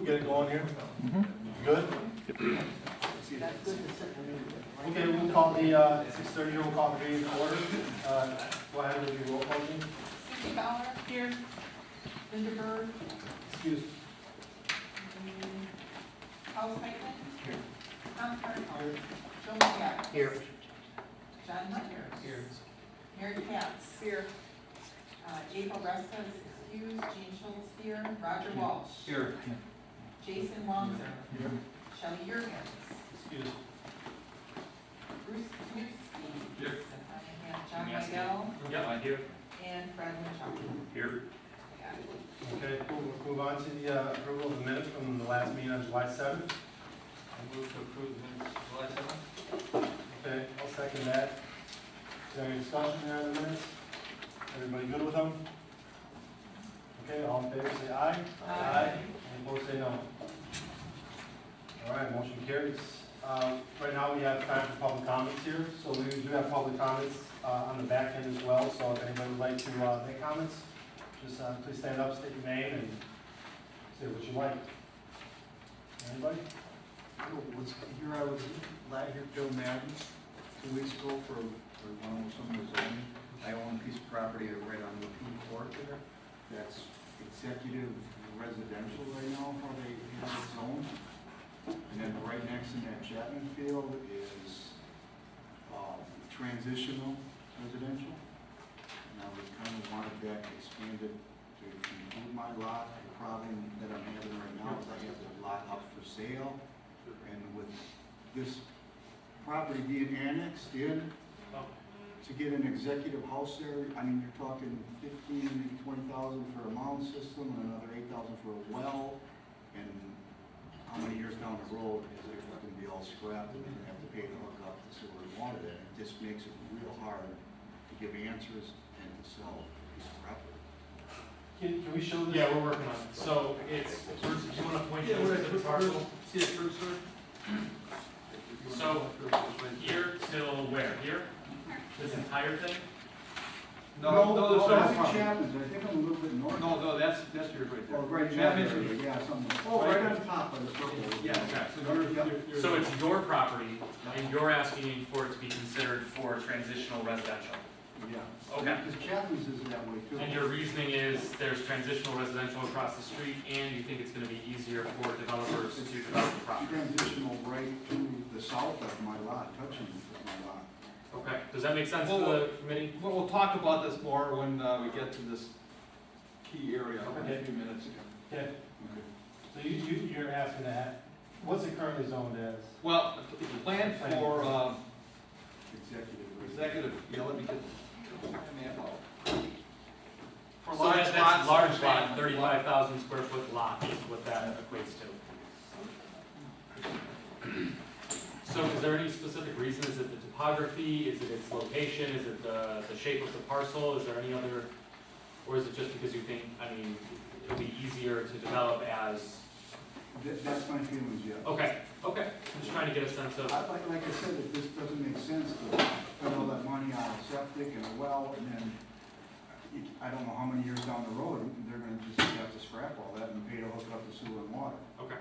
get it going here? Good? Okay, we'll call the 6:30 here, we'll call the meeting to order. Go ahead with your roll call, please. Susie Bauer. Here. Linda Bird. Excuse. Paul Speckman. Here. Tom Cardinal. Joe McGuire. Here. John Hunter. Here. Mary Katz. Here. April Resta is excused. Jean Schultz here. Roger Walsh. Here. Jason Wongzer. Here. Shelley Jurgens. Excuse. Bruce Knutski. Here. John Weigel. Yeah, I'm here. And Fred Winchell. Here. Okay, we'll move on to the approval of the minutes from the last meeting on July 7th. I move to approve the minutes of July 7th. Okay, I'll second that. Is there any discussion there on the minutes? Everybody good with them? Okay, all in favor say aye. Aye. Any opposed say no. All right, motion carries. Right now we have time for public comments here, so we do have public comments on the back end as well, so if anybody would like to make comments, just please stand up, state your name, and say what you like. Anybody? I was here, Joe Madden, 2 weeks ago for one of some of the zoning. I own a piece of property right on the P court there. That's executive residential right now, how they have it zoned. And then right next in that Chapman field is transitional residential. And I would kind of wanted that expanded to include my lot. The problem that I'm having right now is I have the lot up for sale. And with this property being annexed in, to get an executive house there, I mean, you're talking 15, maybe 20,000 for a mound system and another 8,000 for a well. And how many years down the road is it going to be all scrapped and they're going to have to pay to hook up the sewer and water there? It just makes it real hard to give answers and to sell a piece of property. Can we show this? Yeah, we're working on it. So it's, first, do you want to point to the parcel? See it first, sir? So here till where? Here? This entire thing? No, that's that's Chapman's. I think I'm a little bit north. no, that's yours right there. Oh, right, Chapman's Chapman's, yours. yeah, something. Oh, right on top of the purple. Yeah, okay. So it's your property, and you're asking for it to be considered for transitional residential. Yeah. Okay. Because Chapman's is that way too. And your reasoning is there's transitional residential across the street, and you think it's going to be easier for developers to develop the property. Transitional right to the south of my lot, touching my lot. Okay. Does that make sense to the committee? We'll talk about this more when we get to this key area in Okay. a few minutes. Okay. So you're asking that. What's it currently zoned as? Well, the plan for Executive. yeah, let me get the map out. For So large that's lots, large lot, 35,000 square foot lot is what that equates to. So is there any specific reason? Is it the topography? Is it its location? Is it the shape of the parcel? Is there any other, or is it just because you think, I mean, it'll be easier to develop as? That's my feelings, yeah. Okay, okay. I'm just trying to get a sense of. Like I said, it just doesn't make sense to put all that money on a septic and a well, and then, I don't know how many years down the road, they're gonna just have to scrap all that and pay to hook up the sewer and water. Okay.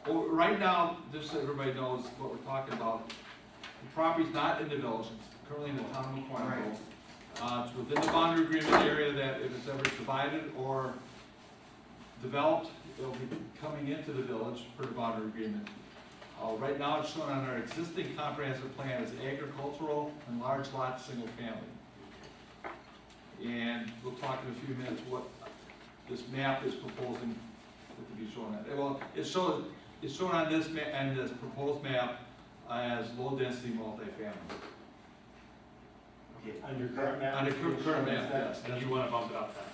well, right now, just so everybody knows what we're talking about, the property's not in the village, it's currently in the town of Quantico. It's within the boundary agreement area that if it's ever divided or developed, it'll be coming into the village per the boundary agreement. Right now, it's shown on our existing comprehensive plan as agricultural and large lot, single family. And we'll talk in a few minutes what this map is proposing to be shown at. Well, it's shown on this map and this proposed map as low-density multifamily. Okay. On your current map? On the current map, yes. And you want to bump it up then?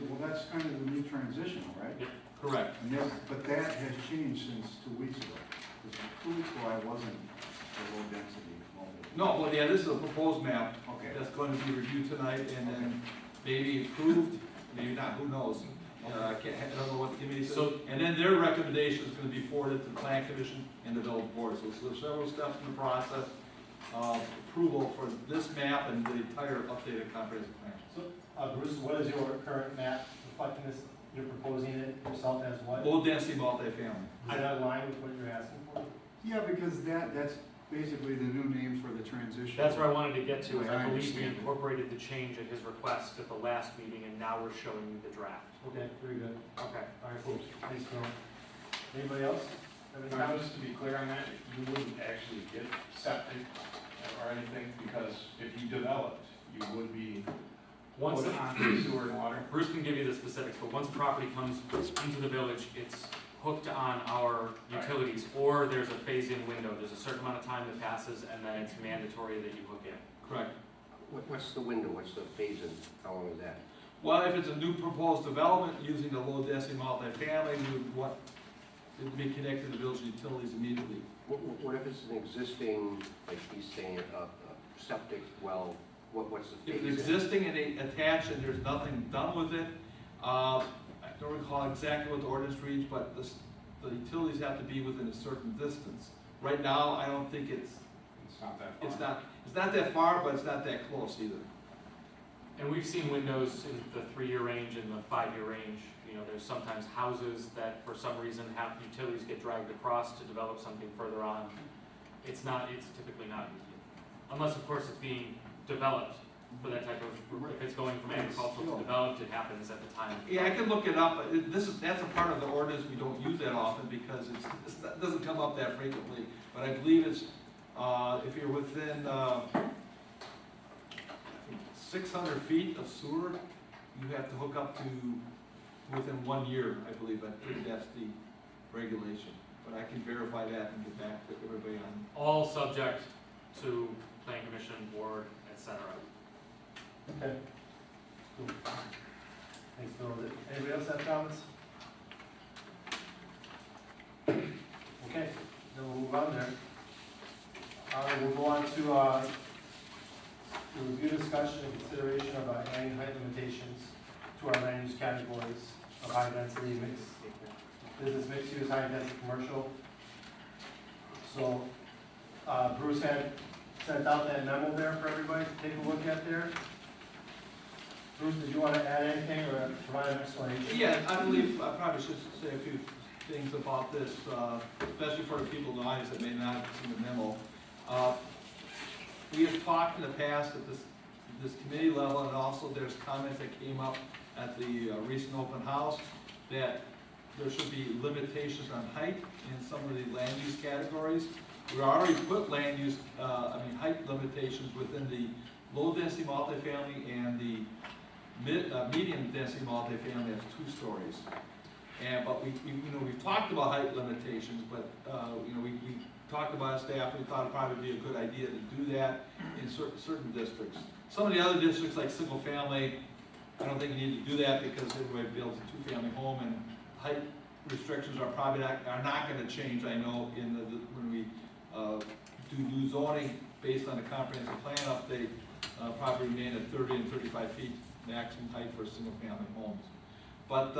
Well, that's kind of the new transitional, right? Yep. Correct. And but that has changed since 2 weeks ago. Because 2 weeks ago, I wasn't a low-density multifamily. No, well, yeah, this is a proposed map. Okay. That's going to be reviewed tonight and then maybe approved, maybe not, who knows? I don't know what the committee says. And then their recommendation is going to be forwarded to the plan commission and the village board. So there's several steps in the process of approval for this map and the entire updated comprehensive plan. So, Bruce, what is your current map reflecting this you're proposing it yourself as what? Is Low-density multifamily. that in line with what you're asking for? Yeah, because that's basically the new name for the transition. That's where I wanted to get to, and As I I believe we understand it. incorporated the change at his request at the last meeting, and now we're showing you the draft. Okay, very good. Okay. All right, cool. Thanks, Phil. Anybody else? Have any Now, comments? just to be clear on that, you wouldn't actually get septic or anything, because if you developed, you would be Once put the, on sewer and water. Bruce can give you the specifics, but once property comes into the village, it's hooked on our utilities, or there's a phase-in window. There's a certain amount of time that passes, and then it's mandatory that you hook in. Correct. What's the window, what's the phase-in, how long is that? Well, if it's a new proposed development using a low-density multifamily, we would want it to be connected to village utilities immediately. What if it's an existing, like he's saying, septic well, what's the If phase-in? it's existing and they attach and there's nothing done with it, I don't recall exactly what the ordinance reads, but the utilities have to be within a certain distance. Right now, I don't think It's not that far. it's not that far, but it's not that close either. And we've seen windows in the 3-year range and the 5-year range. You know, there's sometimes houses that for some reason have utilities get dragged across to develop something further on. It's typically not, unless of course it's being developed for that type of, if it's going from agricultural to developed, it happens at the time. Yeah, I can look it up. That's a part of the ordinance we don't use that often because it doesn't come up that frequently. But I believe it's, if you're within 600 feet of sewer, you have to hook up to within 1 year, I believe. I think that's the regulation. But I can verify that and get back to everybody on. All subject to plan commission, board, etc. Okay. Cool. Thanks, Phil. Anybody else have comments? Okay, then we'll move on there. We'll go on to review, discussion, and consideration of adding height limitations to our land use categories of high density mixed, business mixed use, high density commercial. So, Bruce had sent out that memo there for everybody to take a look at there. Bruce, did you want to add anything or provide an explanation? Yeah, I believe I probably should say a few things about this, especially for the people in the audience that may not have seen the memo. We have talked in the past at this committee level, and also there's comments that came up at the recent open house that there should be limitations on height in some of the land use categories. We already put height limitations within the low density multifamily and the medium density multifamily has 2 stories. But we've talked about height limitations, but we talked about staff. We thought it'd probably be a good idea to do that in certain districts. Some of the other districts, like single family, I don't think you need to do that because everybody builds a 2-family home, and height restrictions are probably not going to change. I know when we do new zoning based on the comprehensive plan update, probably remain at 30 and 35 feet maximum height for single-family homes. But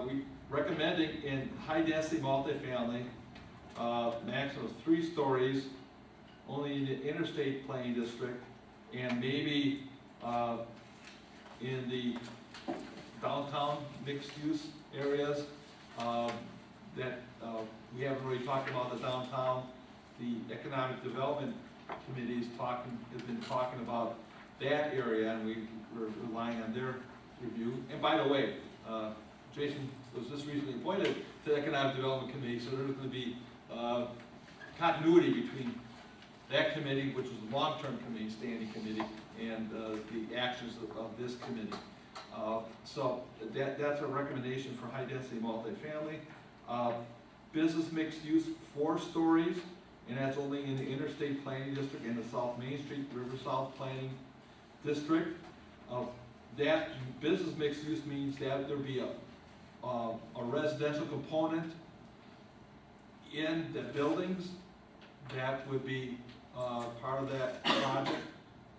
we recommending in high-density multifamily, maximum of 3 stories, only in the interstate planning district, and maybe in the downtown mixed-use areas. That we haven't really talked about the downtown. The Economic Development Committee has been talking about that area, and we're relying on their review. And by the way, Jason was just recently appointed to the Economic Development Committee, so there's going to be continuity between that committee, which is a long-term committee, standing committee, and the actions of this committee. So that's a recommendation for high-density multifamily. Business mixed use, 4 stories, and that's only in the interstate planning district and the South Main Street River South planning district. That business mixed use means that there be a residential component in the buildings that would be part of that project.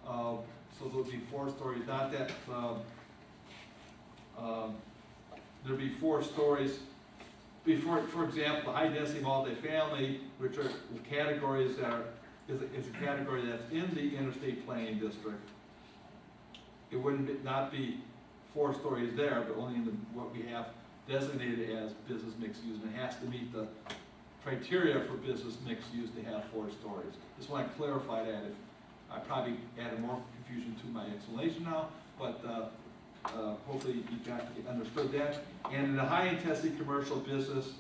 So there would be 4 stories, not that there'd be 4 stories. Before, for example, high density multifamily, which are categories that is a category that's in the interstate planning district. It wouldn't not be 4 stories there, but only in the, what we have designated as business mixed use, and it has to meet the criteria for business mixed use to have 4 stories. Just want to clarify that. If I probably added more confusion to my explanation now, but hopefully you understood that. And in the high-intensity commercial business,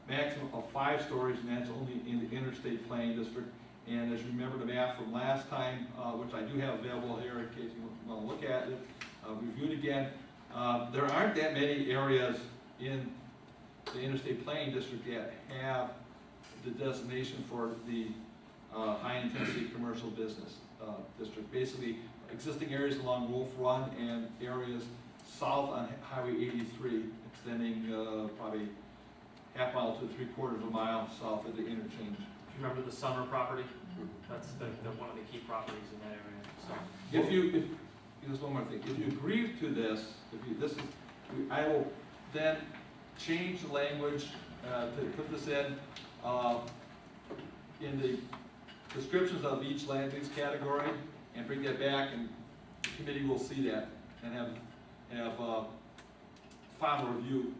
maximum of 5 stories, and that's only in the interstate planning district. And as you remember the map from last time, which I do have available here in case you want to look at it, review it again, there aren't that many areas in the interstate planning district that have the designation for the high-intensity commercial business district. Basically, existing areas along Wolf Run and areas south on Highway 83, extending probably half mile to 3/4 of a mile south of the interchange. Do you remember the summer property? That's one of the key properties in that area, so. If just one more thing, if you agree to this, I will then change the language to put this in the descriptions of each land use category and bring that back, and the committee will see that and have final review,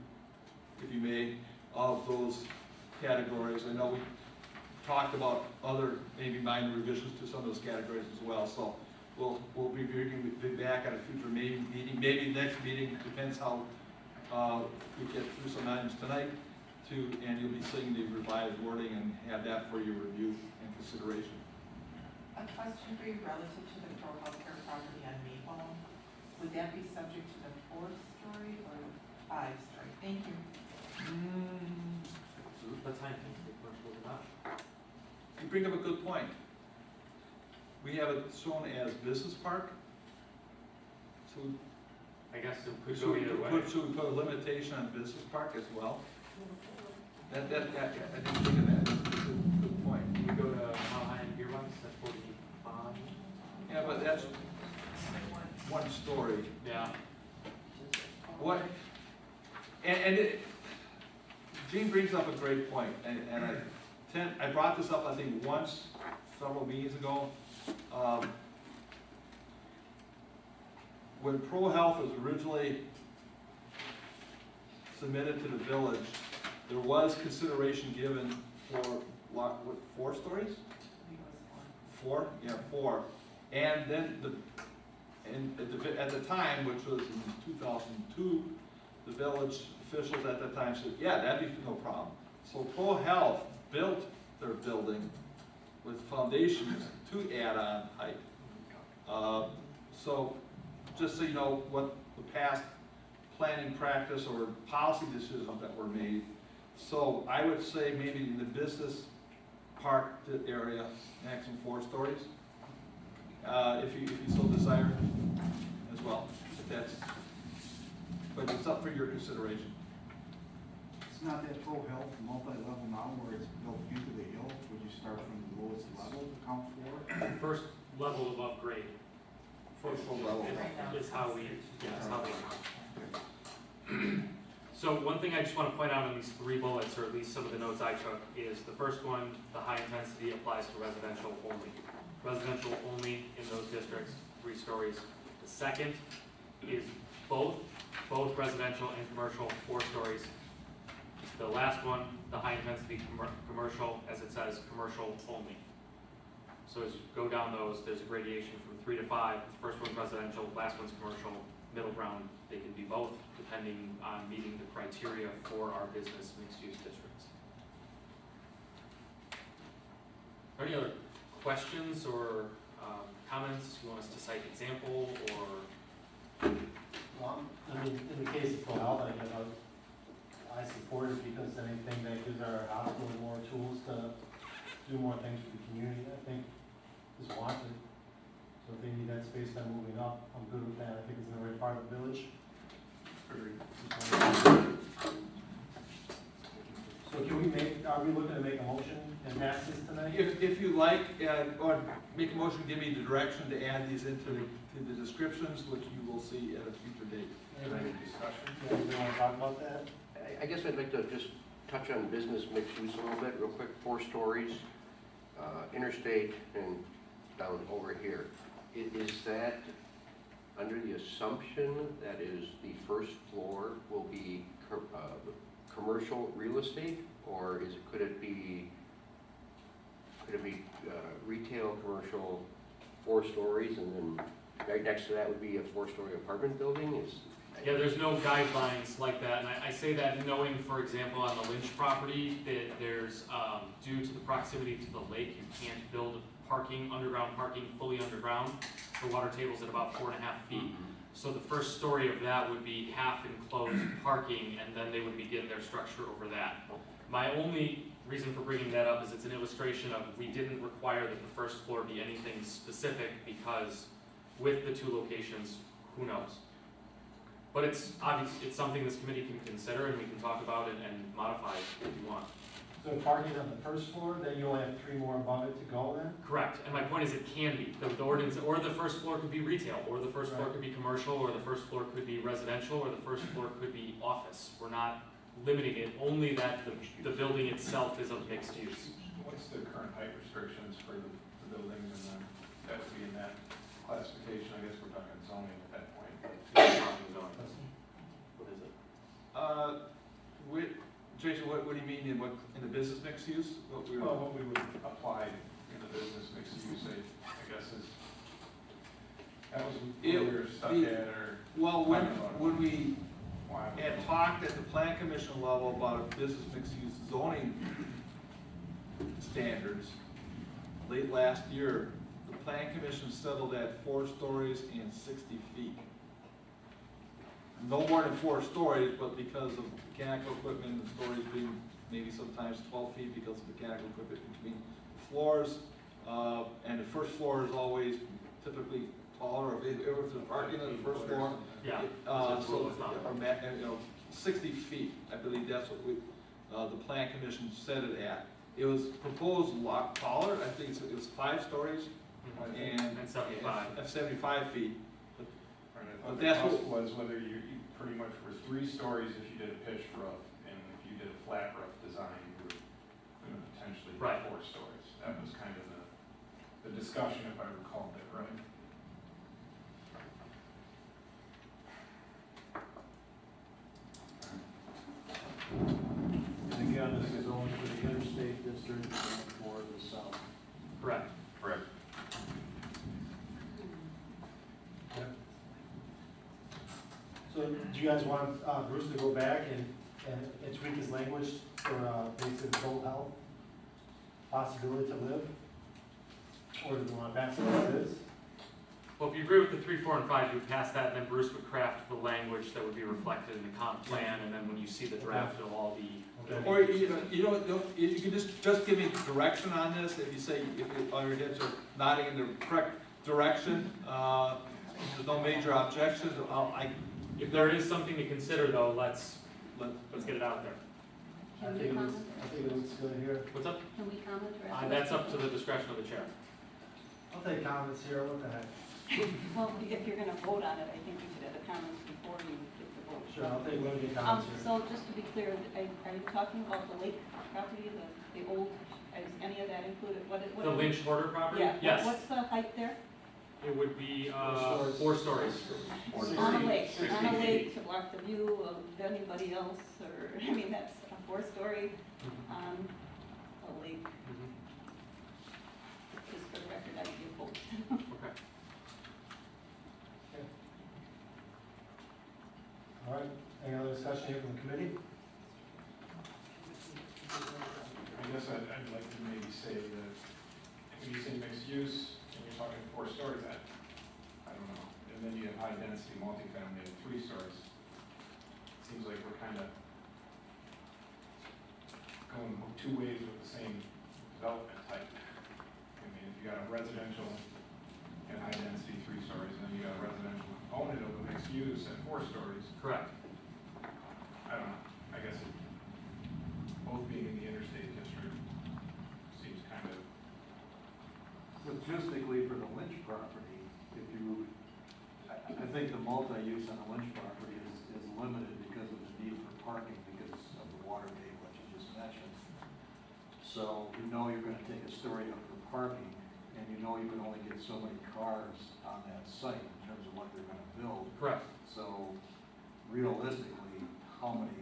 if you may, of those categories. I know we talked about other maybe minor revisions to some of those categories as well, so we'll be bringing it back at a future meeting, maybe next meeting, depends how we get through some items tonight, and you'll be seeing the revised wording and have that for your review and consideration. A question for you relative to the Pro Healthcare property on Maple. Would that be subject to the 4-story or 5-story? Thank you. That's fine, commercial or not. You bring up a good point. We have it shown as business park, so I guess it could go either way. should we put a limitation on business park as well? I didn't think of that. That's a good point. Can we go to how high in beer runs? That's 45. Yeah, but that's 1 story. Yeah. What? Gene brings up a great point, and I brought this up, I think, once, several meetings ago. When Pro Health was originally submitted to the village, there was consideration given for, what, 4 stories? I think it was 1. 4? Yeah, 4. And then at the time, which was in 2002, the village officials at that time said, yeah, that'd be no problem. So Pro Health built their building with foundations to add on height. So just so you know what the past planning practice or policy decisions that were made. So I would say maybe in the business park area, maximum 4 stories, if you so desire as well. But it's up for your consideration. It's not that Pro Health multi-level now where it's built into the hill, would you start from the lowest level to count 4? First level of upgrade First full level. is how we, yeah, is how we. So one thing I just want to point out on these 3 bullets, or at least some of the notes I took, is the first one, the high intensity applies to residential only. Residential only in those districts, 3 stories. The second is both residential and commercial, 4 stories. The last one, the high intensity commercial, as it says, commercial only. So as you go down those, there's a gradation from 3 to 5. The first one's residential, last one's commercial, middle ground, they can be both, depending on meeting the criteria for our business mixed-use districts. Are there any other questions or comments? You want us to cite example or? Well, I mean, in the case of Pro Health, I support it because anything that gives our hospital more tools to do more things for the community, I think is wanted. So if they need that space, then moving up, I'm good with that. I think it's in the right part of the village. So are we looking to make a motion and pass this tonight? If you like, or make a motion, give me the direction to add these into the descriptions, which you will see at a future date. Any discussion? Yeah, you want to talk about that? I guess I'd like to just touch on business mixed use a little bit, real quick. 4 stories, interstate, and down over here. Is that under the assumption that is the first floor will be commercial real estate, or could it be retail, commercial, 4 stories, and then right next to that would be a 4-story apartment building? Yeah, there's no guidelines like that, and I say that knowing, for example, on the Lynch property, that there's, due to the proximity to the lake, you can't build underground parking fully underground. The water table's at about 4.5 feet. So the first story of that would be half enclosed parking, and then they would begin their structure over that. My only reason for bringing that up is it's an illustration of we didn't require that the first floor be anything specific, because with the 2 locations, who knows? But it's obvious, it's something this committee can consider, and we can talk about it and modify it if you want. So parking on the first floor, then you only have 3 more above it to go then? Correct, and my point is it can be, the ordinance, or the first floor could be retail, or the first floor could be commercial, or the first floor could be residential, or the first floor could be office. We're not limiting it, only that the building itself is of mixed use. What's the current height restrictions for the buildings, and then that would be in that classification, I guess we're talking zoning at that point. What is it? Jason, what do you mean in the business mixed use? Well, what we would apply in the business mixed use, I guess is, that was where we were stuck at, or. Well, when we why? had talked at the plan commission level about a business mixed use zoning standards, late last year, the plan commission settled at 4 stories and 60 feet. No more than 4 stories, but because of mechanical equipment, the stories being maybe sometimes 12 feet because of mechanical equipment between floors. And the first floor is always typically taller, if it's a parking on the first floor. Yeah. So, 60 feet, I believe that's what the plan commission set it at. It was proposed a lot taller, I think it was 5 stories and 75. 75 feet. But that's the what was whether you pretty much were 3 stories if you did a pitched roof, and if you did a flat roof design, you were going to potentially be 4 stories. That was kind of the discussion, if I recall that right. And again, this is only for the interstate district and for the south. Correct. Correct. So do you guys want Bruce to go back and tweak his language for basic adult health, possibility to live? Or do you want to pass it as is? Well, if you agree with the 3, 4, and 5, you would pass that, and then Bruce would craft the language that would be reflected in the comp plan, and then when you see the draft, it'll all be. Okay. Or, you can just give me direction on this, if you say, if all your heads are nodding in the correct direction, there's no major objections, If there is something to consider, though, let's get it out there. I think it looks good here. What's up? Can we comment? or That's up to the discretion of the chair. I'll take comments here, what the heck. Well, if you're gonna vote on it, I think we should have the comments before you get the vote. Sure, I'll take limited comments here. So just to be clear, are you talking about the lake property, the old, is any of that included? What? The Lynch Horder property? Yeah. Yes. What's the height there? It would be 4 stories. On a lake, 60 on a feet. lake to block the view of anybody else, or, I mean, that's a 4-story on a lake. Just for the record, I'd be opposed. Okay. All right, any other discussion here from the committee? I guess I'd like to maybe say that when you say mixed use, and you're talking 4 stories, I don't know. And then you have high density multifamily at 3 stories. Seems like we're kind of going 2 ways with the same development type. I mean, if you got a residential and high density 3 stories, and then you got a residential component of a mixed use at 4 stories, Correct. I don't know. I guess both being in the interstate district seems kind of. Logistically, for the Lynch property, I think the multi-use on the Lynch property is limited because of the need for parking because of the water table that you just mentioned. So you know you're gonna take a story up for parking, and you know you can only get so many cars on that site in terms of what they're gonna build. Correct. So realistically, how many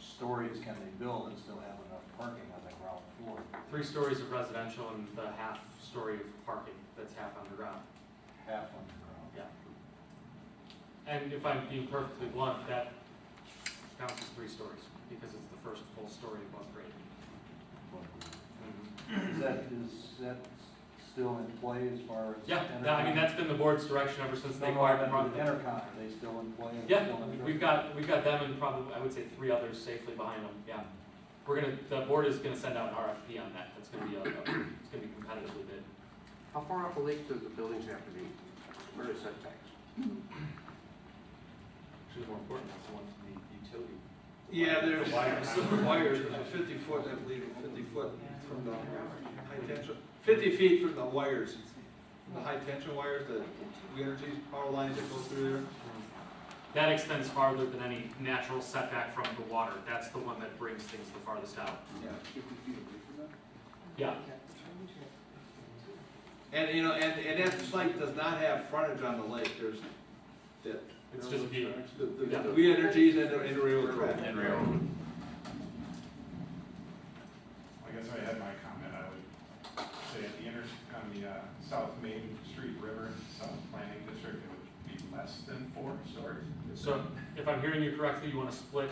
stories can they build and still have enough parking on the ground floor? 3 stories of residential and the half story of parking that's half underground. Half underground. Yeah. And if I'm being perfectly blunt, that counts as 3 stories because it's the first full story above grade. Is that still in play as far as? Yeah, I mean, intercom? that's been the board's direction ever since they No, acquired I the meant property. the intercom, are they still in play? Are they Yeah, still in we've got them and probably, I would say 3 others safely behind them, yeah. The board is gonna send out an RFP on that, that's gonna be it's gonna be competitively bid. How far off the lake do the buildings have to be? Where are the setbacks? Actually, more important, that's the ones from the utility. Yeah, there's The wires. wires, there's a 50 foot, I believe, 50 foot from the high tension, 50 feet from the wires, from the high tension wires, the energy power lines that go through there. That extends farther than any natural setback from the water, that's the one that brings things the farthest out. Yeah. 50 feet away from them? Yeah, And, you know, and that site does not have frontage on the lake, there's that. it's just view. The we energies and the railroad track. I guess I had my comment, I would say at the on the South Main Street River, South Planning District, it would be less than 4 stories. So, if I'm hearing you correctly, you wanna split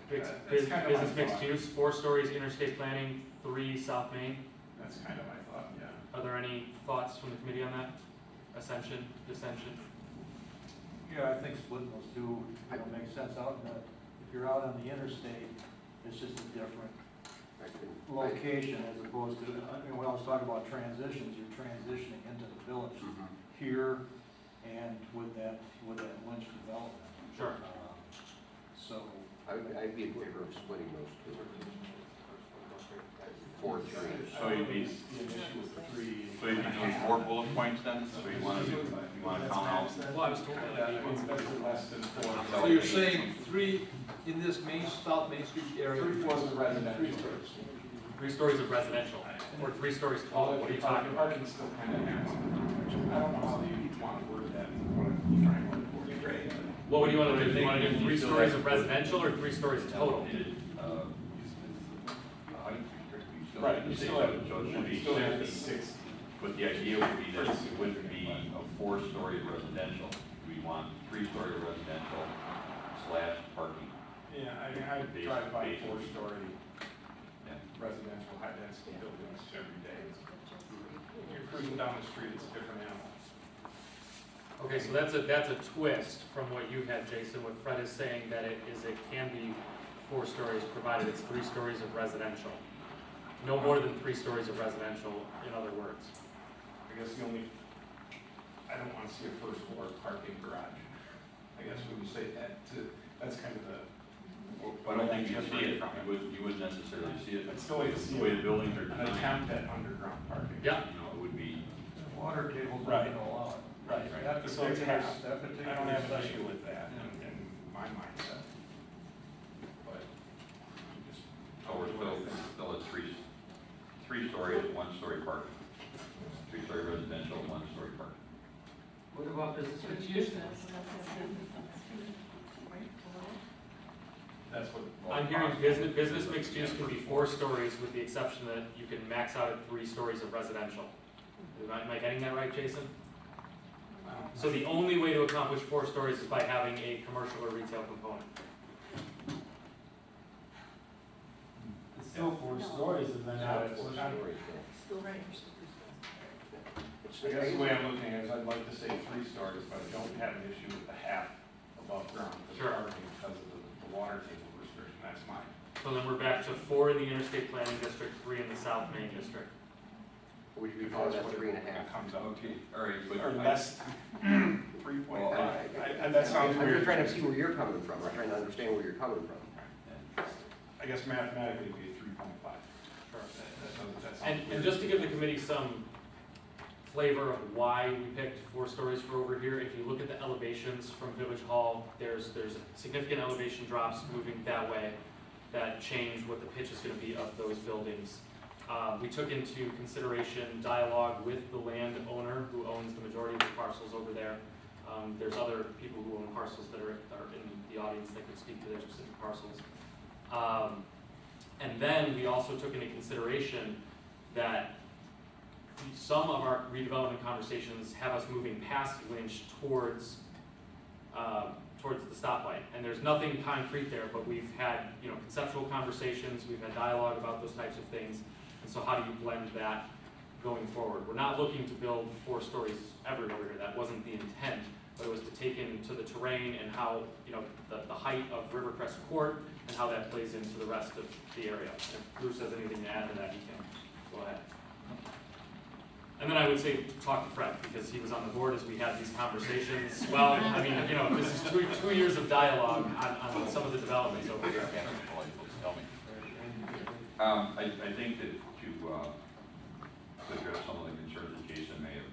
That's business kind of my mixed thought. use, 4 stories interstate planning, 3 South Main. That's kind of my thought, yeah. Are there any thoughts from the committee on that? Ascension, dissension? Yeah, I think splitting those two, makes sense out in the, if you're out on the interstate, it's just a different location as opposed to, when I was talking about transitions, you're transitioning into the village here and with that Lynch development. Sure. So. I'd be in favor of splitting those two. 4, 3. So you'd be the initial 3. So you'd be doing 4 bullet points then? So you want to count out? Well, I was told that. It's better less than 4. So you're saying 3 in this South Main Street area? 3 floors of residential. 3 stories of residential, or 3 stories total, what are you talking about? Parking still kind of has, I don't know how you want to word that, what I'm trying to portray. What would you wanna do? Do you wanna do 3 stories of residential or 3 stories total? Right, you still have, So it should you be still have the 60. 60. But the idea would be that it wouldn't be a 4-story residential. We want 3-story residential / parking. Yeah, I mean, I drive by 4-story residential high-density buildings every day. You're cruising down the street, it's a different animal. Okay, so that's a twist from what you had, Jason. What Fred is saying that it can be 4 stories provided it's 3 stories of residential. No more than 3 stories of residential, in other words. I guess I don't want to see a first floor parking garage. I guess when you say that, that's kind of the. I don't think you see it. You wouldn't necessarily see it. It's the way to see The way it. the buildings are An designed. attempt at underground parking. Yeah. You know, it would be. Water tables Right. don't allow it. Right, That so it's particular, half. that I particular don't have an site. issue with that in my mindset. But just. So we're still at 3 stories, 1-story parking. 3-story residential, 1-story parking. What about business mixed use? That's what. I'm hearing business mixed use can be 4 stories with the exception that you can max out at 3 stories of residential. Am I getting that right, Jason? So the only way to accomplish 4 stories is by having a commercial or retail component. It's still 4 stories, and then Yeah, have it's 4 not- stories. I guess the way I'm looking at it is I'd like to say 3 stories, but I don't have an issue with the half above ground for Sure. parking because of the water table restriction, that's mine. So then we're back to 4 in the interstate planning district, 3 in the South Main district. Would you call that That's what 3.5? it comes out to. Okay, all right, but. Or less, 3.5. That sounds I'm weird. just trying to see where you're coming from. I'm trying to understand where you're coming from. I guess mathematically it'd be 3.5. Sure. That sounds And weird. just to give the committee some flavor of why we picked 4 stories for over here, if you look at the elevations from Village Hall, there's significant elevation drops moving that way that change what the pitch is gonna be of those buildings. We took into consideration dialogue with the landowner who owns the majority of the parcels over there. There's other people who own parcels that are in the audience that could speak to their specific parcels. And then we also took into consideration that some of our redevelopment conversations have us moving past Lynch towards the stoplight. And there's nothing concrete there, but we've had, conceptual conversations, we've had dialogue about those types of things. And so how do you blend that going forward? We're not looking to build 4 stories everywhere here. That wasn't the intent, but it was to take into the terrain and how, the height of Rivercrest Court and how that plays into the rest of the area. If Bruce has anything to add to that, he can go ahead. And then I would say talk to Fred, because he was on the board as we had these conversations. Well, I mean, this is two years of dialogue on some of the developments over here. I think that to address some of the concerns that Jason may have,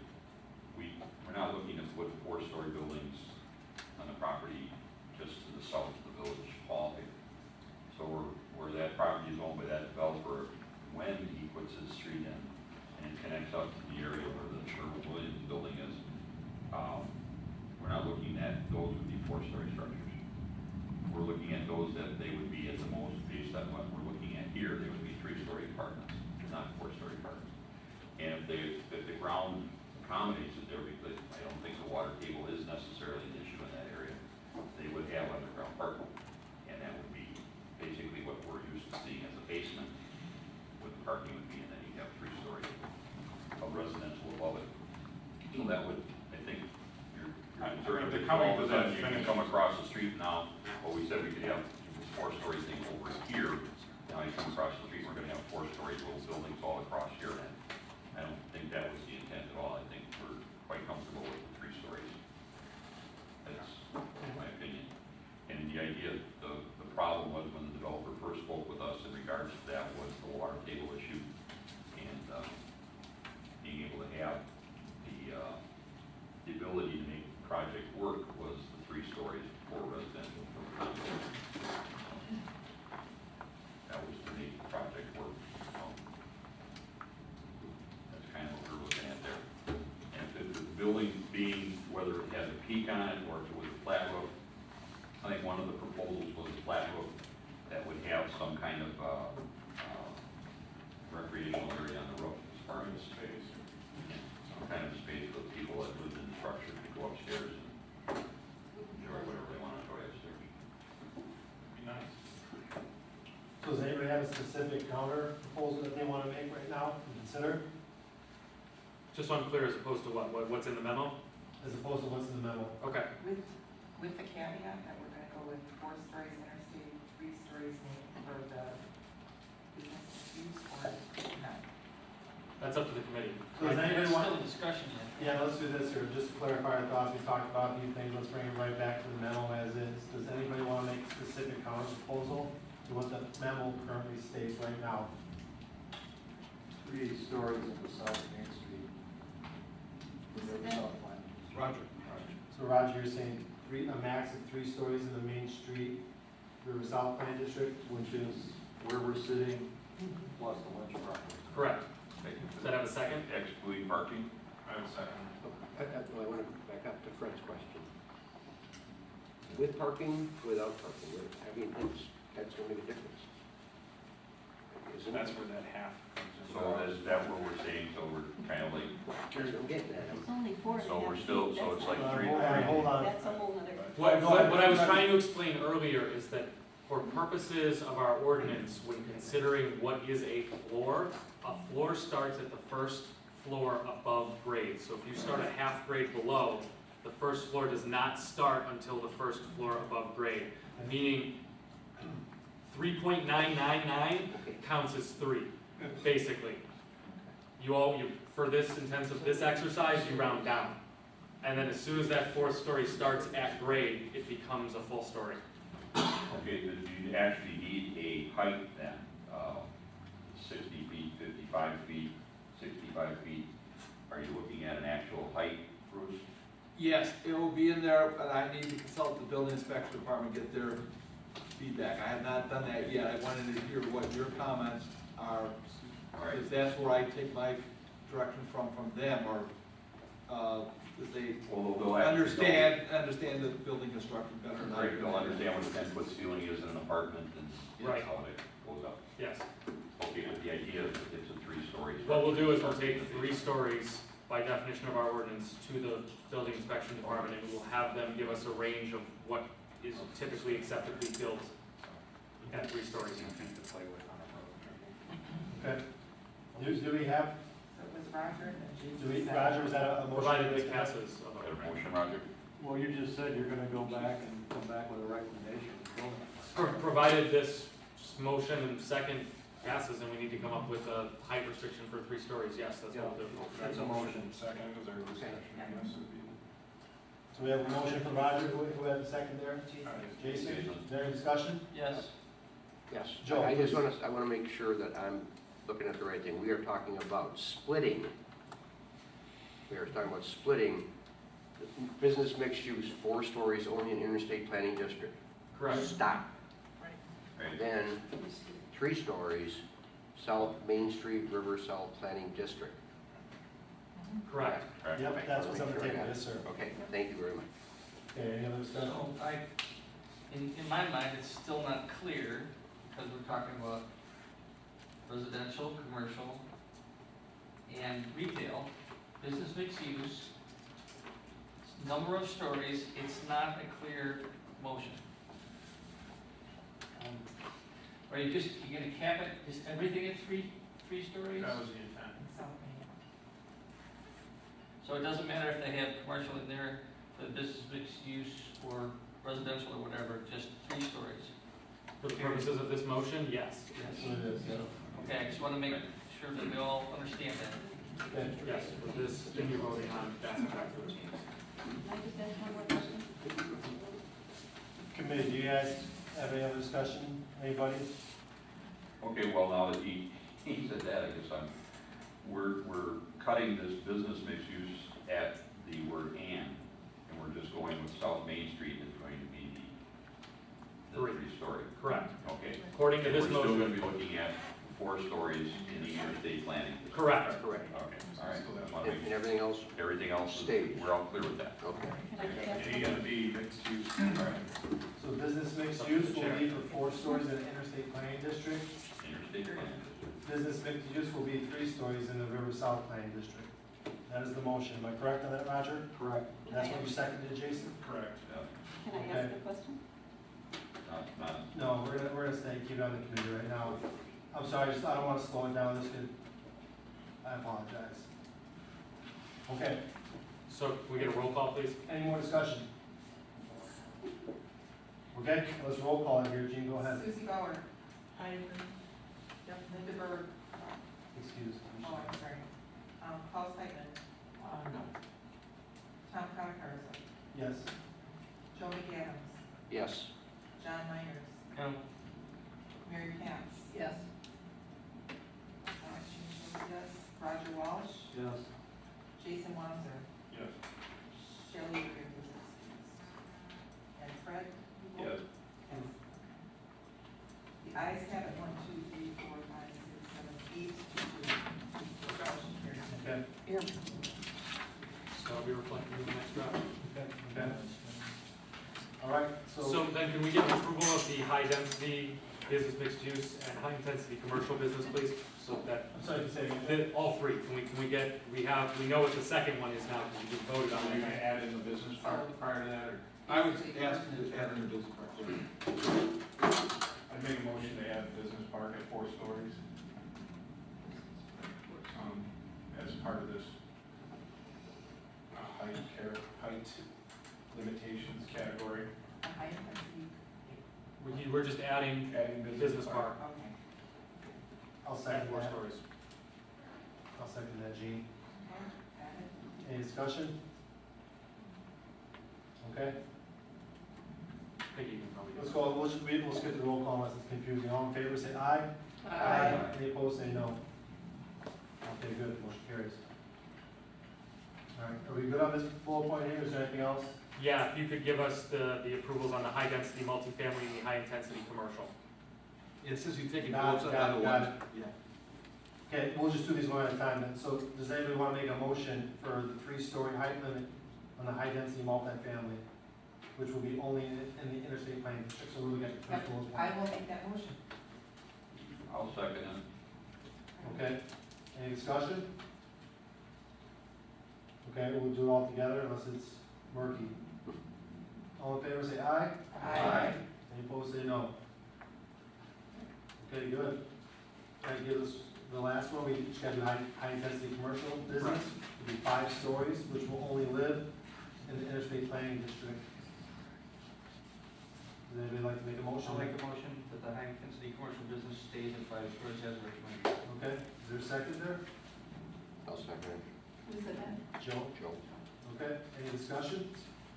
we're not looking to put 4-story buildings on the property just to the south of the village hall here. So where that property is owned by that developer, when he puts his street in and connects up to the area where the Sherwood-Williams building is, we're not looking at those would be 4-story structures. We're looking at those that they would be at the most, based on what we're looking at here, they would be 3-story apartments, not 4-story apartments. And if the ground accommodates it there, because I don't think the water table is necessarily an issue in that area, they would have underground parking. And that would be basically what we're used to seeing as a basement, with the parking would be, and then you have 3 stories of residential above it. So that would, I think, your concern, The coming was to that that you can finish. come across the street now, well, we said we could have this 4-story thing over here. Now you come across the street, we're gonna have 4-story little buildings all across here, and I don't think that was the intent at all. I think we're quite comfortable with the 3 stories. That's my opinion. And the idea, the problem was when the developer first spoke with us in regards to that was the water table issue, and being able to have the ability to make the project work was the 3 stories for residential. That was to make the project work. So that's kind of what we're looking at there. And if the building being, whether it had a peak on it or if it was a flat roof, I think one of the proposals was a flat roof that would have some kind of recreational area on the roof as far as Space. some kind of space for the people that live in the structure to go upstairs and enjoy whatever they want to enjoy upstairs. Be nice. So does anybody have a specific counter proposal that they want to make right now and consider, Just so I'm clear, as opposed to what's in the memo? as opposed to what's in the memo? Okay. With the caveat that we're gonna go with 4 stories interstate, 3 stories for the business use or not. That's up to the committee. So does anybody want? discussion yet. Yeah, let's do this here, just to clarify our thoughts, we talked about a few things, let's bring it right back to the memo as is. Does anybody want to make a specific counter proposal to what the memo currently states right now? 3 stories in the South Main Street. Who said River that? South Line. Roger. So Roger, you're saying a max of 3 stories in the Main Street, River South Plan District, Which is where we're sitting, plus the Lynch property. Correct. Does that have a second? Excluding parking? I have a second. I want to back up to Fred's question. With parking, without parking, I mean, that's going to make a difference. Isn't That's it? where that half comes in. So is that what we're saying, so we're kind of like, That's what I'm getting at. It's only 4 and a so half we're still, feet. so it's like That's 3. hold on. That's a whole nother. What I was trying to explain earlier is that for purposes of our ordinance, when considering what is a floor starts at the first floor above grade. So if you start a half grade below, the first floor does not start until the first floor above grade, meaning 3.999 counts as 3, basically. For this intents of this exercise, you round down. And then as soon as that 4th story starts at grade, it becomes a full story. Okay, do you actually need a height then? 60 feet, 55 feet, 65 feet? Are you looking at an actual height, Bruce? Yes, it will be in there, but I need to consult the building inspection department, get their feedback. I have not done that yet. I wanted to hear what your comments are All right. Because that's where I take my direction from them, or, that they Well, they'll actually understand the building construction better than I Right, do. they'll understand what a 10-foot ceiling is in an apartment and Right. that's how it goes up. Yes. Okay, but the idea is that it's a 3 stories. What we'll do is we'll take 3 stories by definition of our ordinance to the building inspection department, and we'll have them give us a range of what is typically acceptably built at 3 stories. Okay. Do we have, So it was Roger and then Jason. do we, seconded. Roger, was that a motion? Provided it passes. Got a motion, Roger? Well, you just said you're gonna go back and come back with a recommendation. Provided this motion and second passes, and we need to come up with a height restriction for 3 stories, yes, that's what we'll do. That's a motion. Second, is there a discussion? Yes, it'd be. So we have a motion from Roger, who had the second there? Jason, is there any discussion? Yes. Yes. Joe, I just please. want to make sure that I'm looking at the right thing. We are talking about splitting. We are talking about splitting the business mixed use 4 stories only in interstate planning district. Correct. Stop. Right. Then 3 stories, South Main Street, River South Planning District. Correct. Correct. Yep, Okay, that's what's on the wanna make table, sure I yes, sir. got it. Okay, thank you very much. Okay, any other discussion? So in my mind, it's still not clear, because we're talking about residential, commercial, and retail, business mixed use, number of stories, it's not a clear motion. Or you're gonna cap it, is everything at three stories? That was the intent. And South Main. So it doesn't matter if they have commercial in there, for the business mixed use, or residential or whatever, just 3 stories. For the purposes of this motion, yes. That's what it is, yeah. Okay, I just wanna make sure that we all understand that. Okay. Yes, for this thing you're voting on, that's exactly what it means. Can I just ask one more question? Committee, do you guys have any other discussion? Anybody? Okay, well, now that he said that, I guess we're cutting this business mixed use at the word and we're just going with South Main Street is going to be the 3-story. Correct. Okay. According to And this we're still motion, gonna be looking at 4 stories in the interstate planning. correct. Correct. Okay, all right. Just wanna And make- everything else, Everything else, Stage. we're all clear with that. okay. Can I just ask Are you gonna be mixed use? So business mixed use will be for 4 stories in the interstate planning district. Interstate planning. Business mixed use will be 3 stories in the River South planning district. That is the motion. Am I correct on that, Roger? Correct. That's what you seconded, Jason? Correct. Yeah, Can I ask a question? not, No, we're gonna stay, keep it on the committee right now. I'm sorry, I don't wanna slow it down, this could, I apologize. Okay, So can we get a roll call, please? any more discussion? Okay, let's roll call it here, Gene, go ahead. Susie Bauer. I agree. Yep, Linda Berg. Excuse me. Oh, I'm sorry. Paul Steinman. No. Tom Concarso. Yes, Joe McAdams. Yes. John Miners. No. Mary Katz. Yes. Yes. Roger Walsh. Yes. Jason Wanzer. Yes. Shelley Rivers is excused. And Fred? yes, Yes. The ayes have it, 1, 2, 3, 4, 5, 6, 7, 8 to 2. Motion carries. okay, So I'll be reflecting in the next draft. okay. All right, So then can we get approval of the high density business mixed use and high intensity commercial business, please? So that, I'm sorry to say, all 3, can we get, we know what the second one is now, because we just voted on Are you gonna it. add in the business part prior to that, or? I would ask you to add in the business part. I'd make a motion to add business park at 4 stories. As part of this height limitations category, A high intensity. We're just adding adding business park, Okay. I'll at second 4 that. stories. I'll second that, Gene. Added. Any discussion? Okay, Peggy, you can probably do let's that. go, we'll skip the roll call unless it's confusing. All in favor, say aye. Any opposed, say no. Okay, good, motion carries. All right, are we good on this bullet point here? Is there anything else? Yeah, if you could give us the approvals on the high density multifamily and the high intensity commercial. It says you take it Got votes it, on got other it, got ones. it. Yeah. Okay, we'll just do these one at a time then. So does anybody want to make a motion for the 3-story height limit on the high-density multifamily, which will be only in the interstate planning district? So we're looking at the Yep, first bullet I point. will make that motion. I'll second it. Okay, any discussion? Okay, we'll do it all together unless it's murky. All in favor, say aye. Aye. Any opposed, say no. Okay, good. That gives us the last one, we just gotta do high-intensity commercial business. It'll be 5 stories, which will only live in the interstate planning district. Does anybody like to make a motion? I'll make a motion that the high-intensity commercial business stays at 5 stories as recommended. Okay, is there a second there? I'll second it. Who said that? Joe? Joe? Okay, any discussion?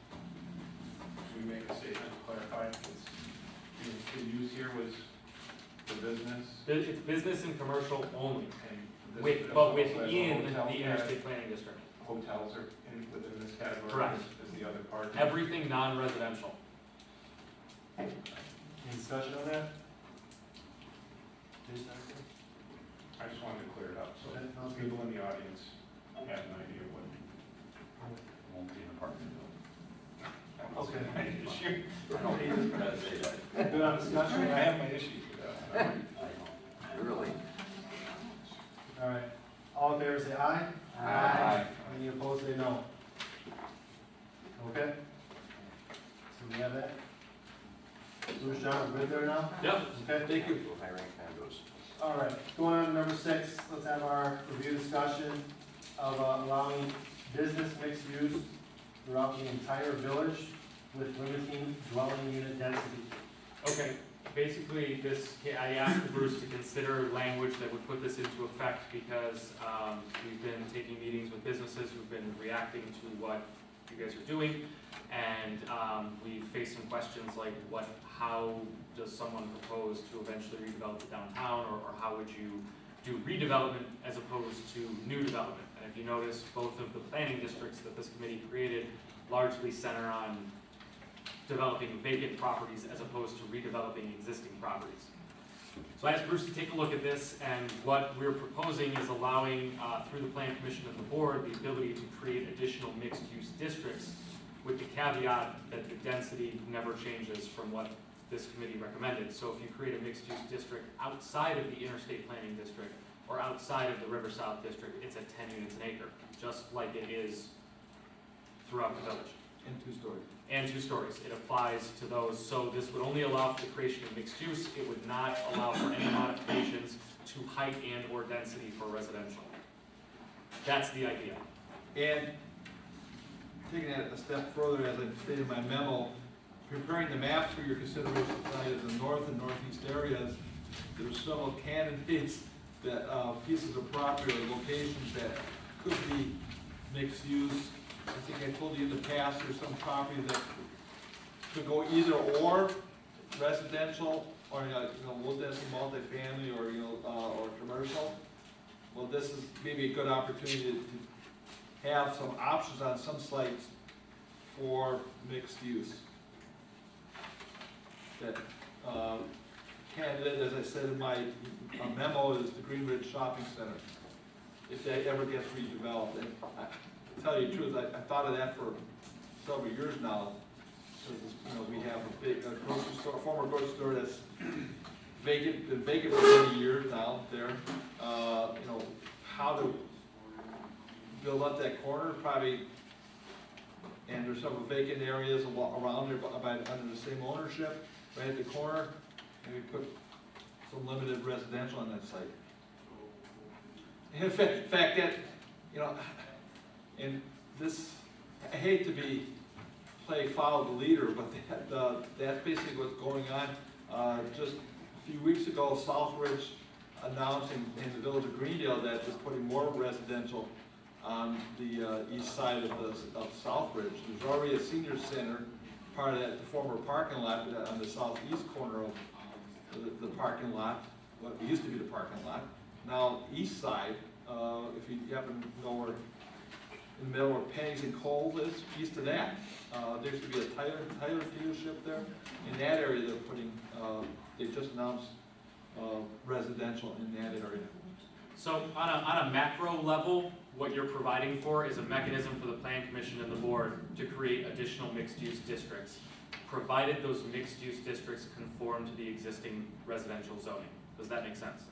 Should we make a statement to clarify, the use here was for business? It's business and commercial only, And this with, is but also as a within hotel the interstate planning district. Hotels are within this category? Correct. Is the other part? Everything non-residential. Any discussion on that? Jason? I just wanted to clear it up, so Okay, sounds good. people in the audience have an idea what. Won't be an apartment building. that was Okay. my issue. I don't even gotta say that. Good on discussion? I have my issues with that. Really? All right, all in favor, say aye. Aye. Any opposed, say no. Okay? So we have that. Bruce, John, we're good there now? Yep. Okay, Thank you. High-rank condos. all right, going on to number 6, let's have our review discussion of allowing business mixed use throughout the entire village with limiting dwelling unit density. Okay, basically, I asked Bruce to consider language that would put this into effect because we've been taking meetings with businesses who've been reacting to what you guys are doing. And we faced some questions like how does someone propose to eventually redevelop the downtown, or how would you do redevelopment as opposed to new development? And if you notice, both of the planning districts that this committee created largely center on developing vacant properties as opposed to redeveloping existing properties. So I asked Bruce to take a look at this, and what we're proposing is allowing, through the Plan Commission and the board, the ability to create additional mixed-use districts with the caveat that the density never changes from what this committee recommended. So if you create a mixed-use district outside of the interstate planning district or outside of the River South district, it's at 10 units an acre, just like it is throughout the village. And 2 stories. And 2 stories. It applies to those. So this would only allow for the creation of mixed use. It would not allow for any modifications to height and or density for residential. That's the idea. And taking that a step further, as I stated in my memo, preparing the maps for your consideration tonight of the north and northeast areas, there's several candidates that, pieces of property or locations that could be mixed use. I think I told you in the past, there's some property that could go either or, residential, or, low density multifamily, or, or commercial. Well, this is maybe a good opportunity to have some options on some sites for mixed use. That candidate, as I said in my memo, is the Green Ridge Shopping Center, if that ever gets redeveloped. And to tell you the truth, I thought of that for several years now. So, we have a big grocery store, former grocery store that's vacant, been vacant for many years now there. How to build up that corner, probably, and there's several vacant areas around there under the same ownership, right at the corner, and we put some limited residential on that site. And in fact, that, and this, I hate to play follow the leader, but that's basically what's going on. Just a few weeks ago, Southridge announced in the village of Greendale that they're putting more residential on the east side of Southridge. There's already a senior center, part of that, the former parking lot on the southeast corner of the parking lot, what used to be the parking lot. Now, east side, if you happen to know where, in the middle where Penny's and Kohl's is, east of that, there used to be a Tyler dealership there. In that area, they're putting, they just announced residential in that area. So on a macro level, what you're providing for is a mechanism for the Plan Commission and the board to create additional mixed-use districts, provided those mixed-use districts conform to the existing residential zoning. Does that make sense?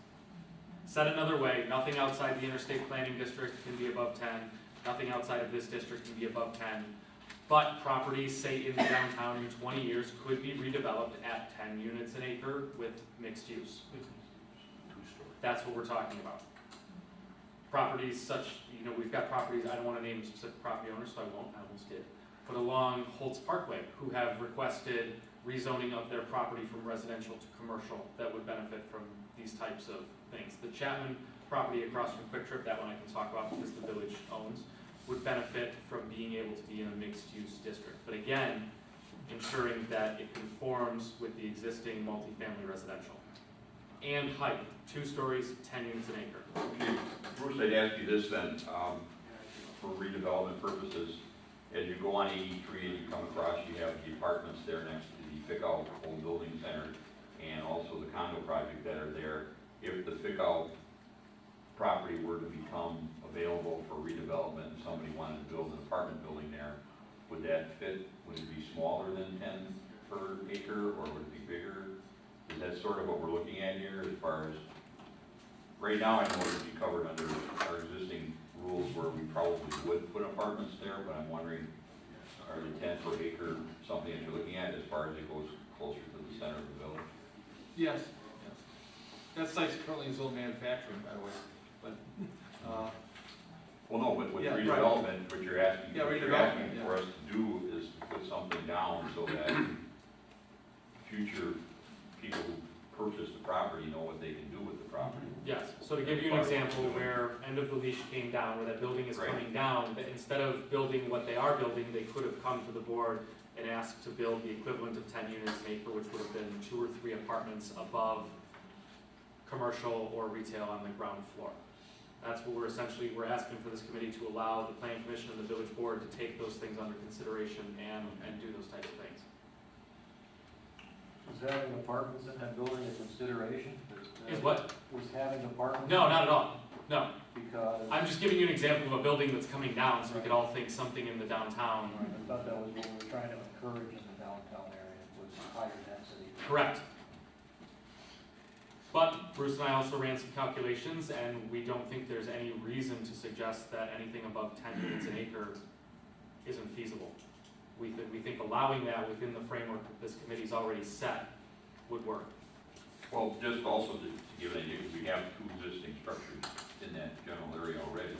Said another way, nothing outside the interstate planning district can be above 10, nothing outside of this district can be above 10, but properties, say in the downtown in 20 years, could be redeveloped at 10 units an acre with mixed use. That's what we're talking about. Properties such, we've got properties, I don't want to name specific property owners, so I won't, I almost did, but along Holtz Parkway, who have requested rezoning of their property from residential to commercial that would benefit from these types of things. The Chapman property across from Quick Trip, that one I can talk about because the village owns, would benefit from being able to be in a mixed-use district. But again, ensuring that it conforms with the existing multifamily residential. And height, 2 stories, 10 units an acre. Okay, Bruce, I'd ask you this then, for redevelopment purposes, as you go on 83 and you come across, you have the apartments there next to the Fickow Home Building Center and also the condo project that are there. If the Fickow property were to become available for redevelopment and somebody wanted to build an apartment building there, would that fit? Would it be smaller than 10 per acre or would it be bigger? Is that sort of what we're looking at here as far as, right now I know it would be covered under our existing rules where we probably would put apartments there, but I'm wondering, are the 10 per acre something that you're looking at as far as it goes closer to the center of the village? Yes, yes. That site's currently zoned manufacturing, by the way, but, Well, no, with Yeah, right. redevelopment, what you're asking, Yeah, what you're redevelopment, asking for us to do is to put something down so that future people who purchase the property know what they can do with the property. Yes, so to give you an example where end of the leash came down, where that building is Right. coming down, that instead of building what they are building, they could have come to the board and asked to build the equivalent of 10 units an acre, which would have been 2 or 3 apartments above commercial or retail on the ground floor. That's what we're asking for this committee to allow the Planning Commission and the village board to take those things under consideration and do those types of things. Was having apartments in that building a consideration? Is what? Was having apartments? No, not at all, no. Because. I'm just giving you an example of a building that's coming down, so we could all think something in the downtown. Right, I thought that was what we were trying to encourage in the downtown area, was higher density. Correct. But Bruce and I also ran some calculations, and we don't think there's any reason to suggest that anything above 10 units an acre isn't feasible. We think allowing that within the framework that this committee's already set would work. Well, just also to give an idea, we have 2 existing structures in that general area already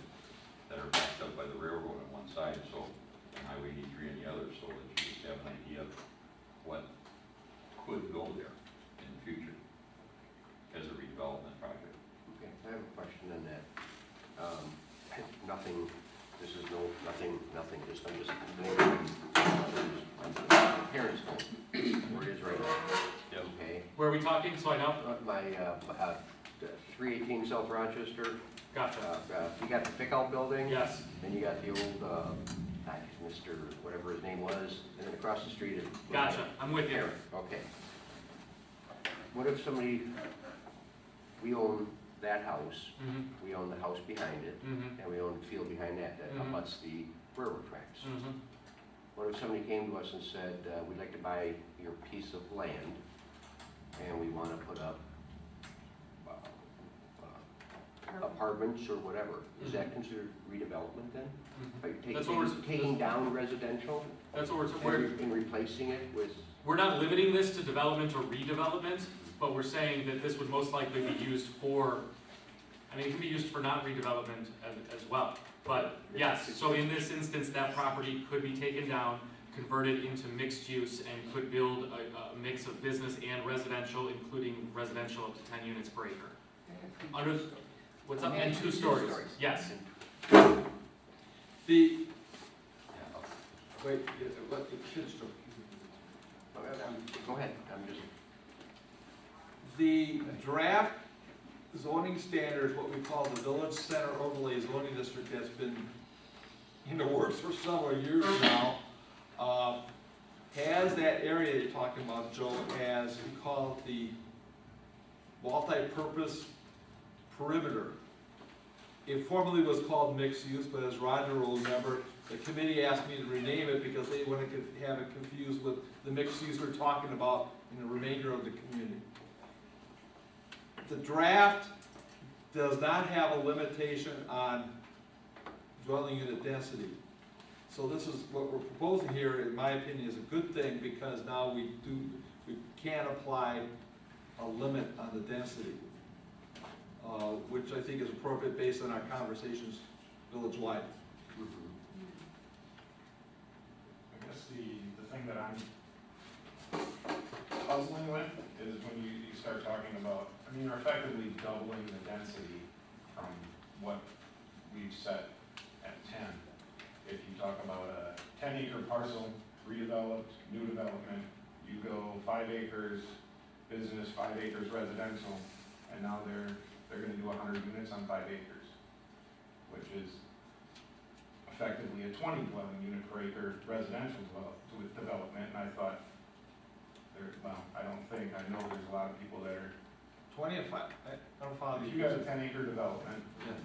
that are backed up by the railroad on one side, so, and Highway 83 on the other, so that you just have an idea of what could go there in the future as a redevelopment project. Okay, I have a question on that. Nothing, this is nothing, just, I'm just, parents' home, where it is right now. Yep. Okay, Where are we talking, so I know? my, 318 South Rochester, Gotcha. you got the Fickout building. Yes. Then you got the old, Mr. whatever his name was, and then across the street is. Gotcha, I'm with you. Okay. What if somebody, we own that house, Mm-hmm, we own the house behind it, mm-hmm, and we own the field behind that Mhm. abuts the railroad tracks. mm-hmm. What if somebody came to us and said, we'd like to buy your piece of land, and we want to put up apartments or whatever? Is that considered redevelopment then? By That's what we're- taking down residential That's what we're and replacing it with? We're not limiting this to development or redevelopment, but we're saying that this would most likely be used for, I mean, it can be used for not redevelopment as well. But yes, so in this instance, that property could be taken down, converted into mixed use, and could build a mix of business and residential, including residential up to 10 units per acre. Under, what's up, and 2 stories, yes. the, wait, let the kids talk. Go ahead, I'm just. The draft zoning standards, what we call the Village Center Overlay Zoning District, that's been in the works for several years now, has that area you're talking about, Joe, as we call it the multi-purpose perimeter. it formerly was called mixed use, but as Roger will remember, the committee asked me to rename it because they wanted to have it confused with the mixed use we're talking about in the remainder of the community. The draft does not have a limitation on dwelling unit density. So this is, what we're proposing here, in my opinion, is a good thing, because now we can apply a limit on the density, which I think is appropriate based on our conversations village-wide. I guess the thing that I'm puzzling with is when you start talking about, I mean, you're effectively doubling the density from what we've set at 10. If you talk about a 10-acre parcel, redeveloped, new development, you go 5 acres business, 5 acres residential, and now they're gonna do 100 units on 5 acres, which is effectively a 20 dwelling unit per acre residential development, and I thought, well, I know there's a lot of people that are, 20 and 5, I don't follow if you. you got a 10-acre development,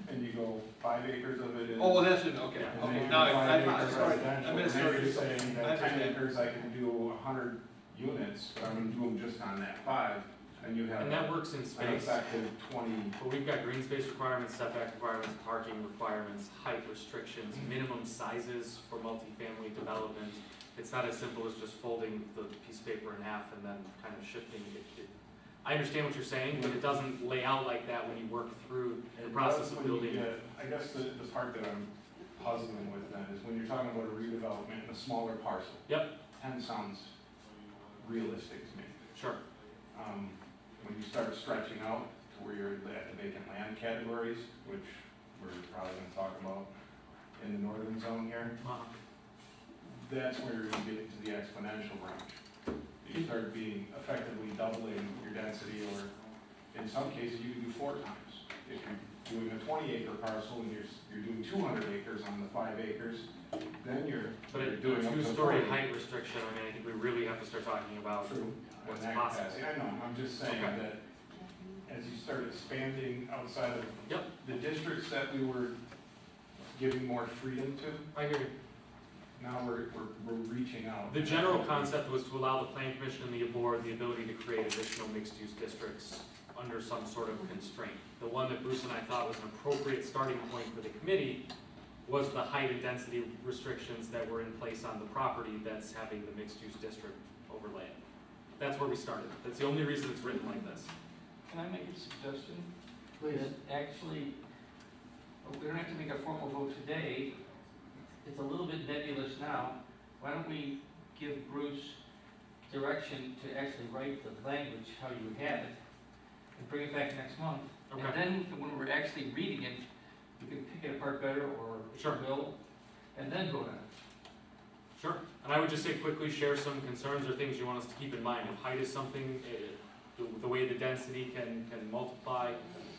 and you go 5 acres of it is. Oh, that's it, okay, and then okay, you now, go 5 acres sorry, residential, I and missed then it. you're saying I that 10 understand. acres, I can do 100 units, but I'm gonna do them just on that 5, and you have And that works in an space. effective 20. But we've got green space requirements, setback requirements, parking requirements, height restrictions, minimum sizes for multifamily development. It's not as simple as just folding the piece of paper in half and then kind of shifting it. I understand what you're saying, but it doesn't lay out like that when you work through the process of When you building. get- I guess the part that I'm puzzling with then is when you're talking about a redevelopment in a smaller parcel. Yep. 10 sounds realistic to me. Sure. When you start stretching out to where you're at the vacant land categories, which we're probably gonna talk about in the northern zone here, that's where you're gonna get into the exponential range. You start being effectively doubling your density, or in some cases, you can do 4 times. If you're doing a 20-acre parcel and you're doing 200 acres on the 5 acres, then you're But a doing up to two-story 40. height restriction, I mean, I think we really have to start talking about True. what's In that possible. capacity. I know, I'm just saying Okay. that as you start expanding outside of Yep. the districts that we were giving more freedom to, I hear you. now we're reaching out. The general concept was to allow the plan commission and the board the ability to create additional mixed-use districts under some sort of constraint. The one that Bruce and I thought was an appropriate starting point for the committee was the height and density restrictions that were in place on the property that's having the mixed-use district overlay it. That's where we started. That's the only reason it's written like this. Can I make a suggestion? Please. That actually, we don't have to make a formal vote today. It's a little bit nebulous now. Why don't we give Bruce direction to actually write the language how you have it and bring it back next month? Okay. And then when we're actually reading it, we can pick it apart better, or Sure. will, and then vote on it. Sure. And I would just say quickly share some concerns or things you want us to keep in mind. If height is something, the way the density can multiply,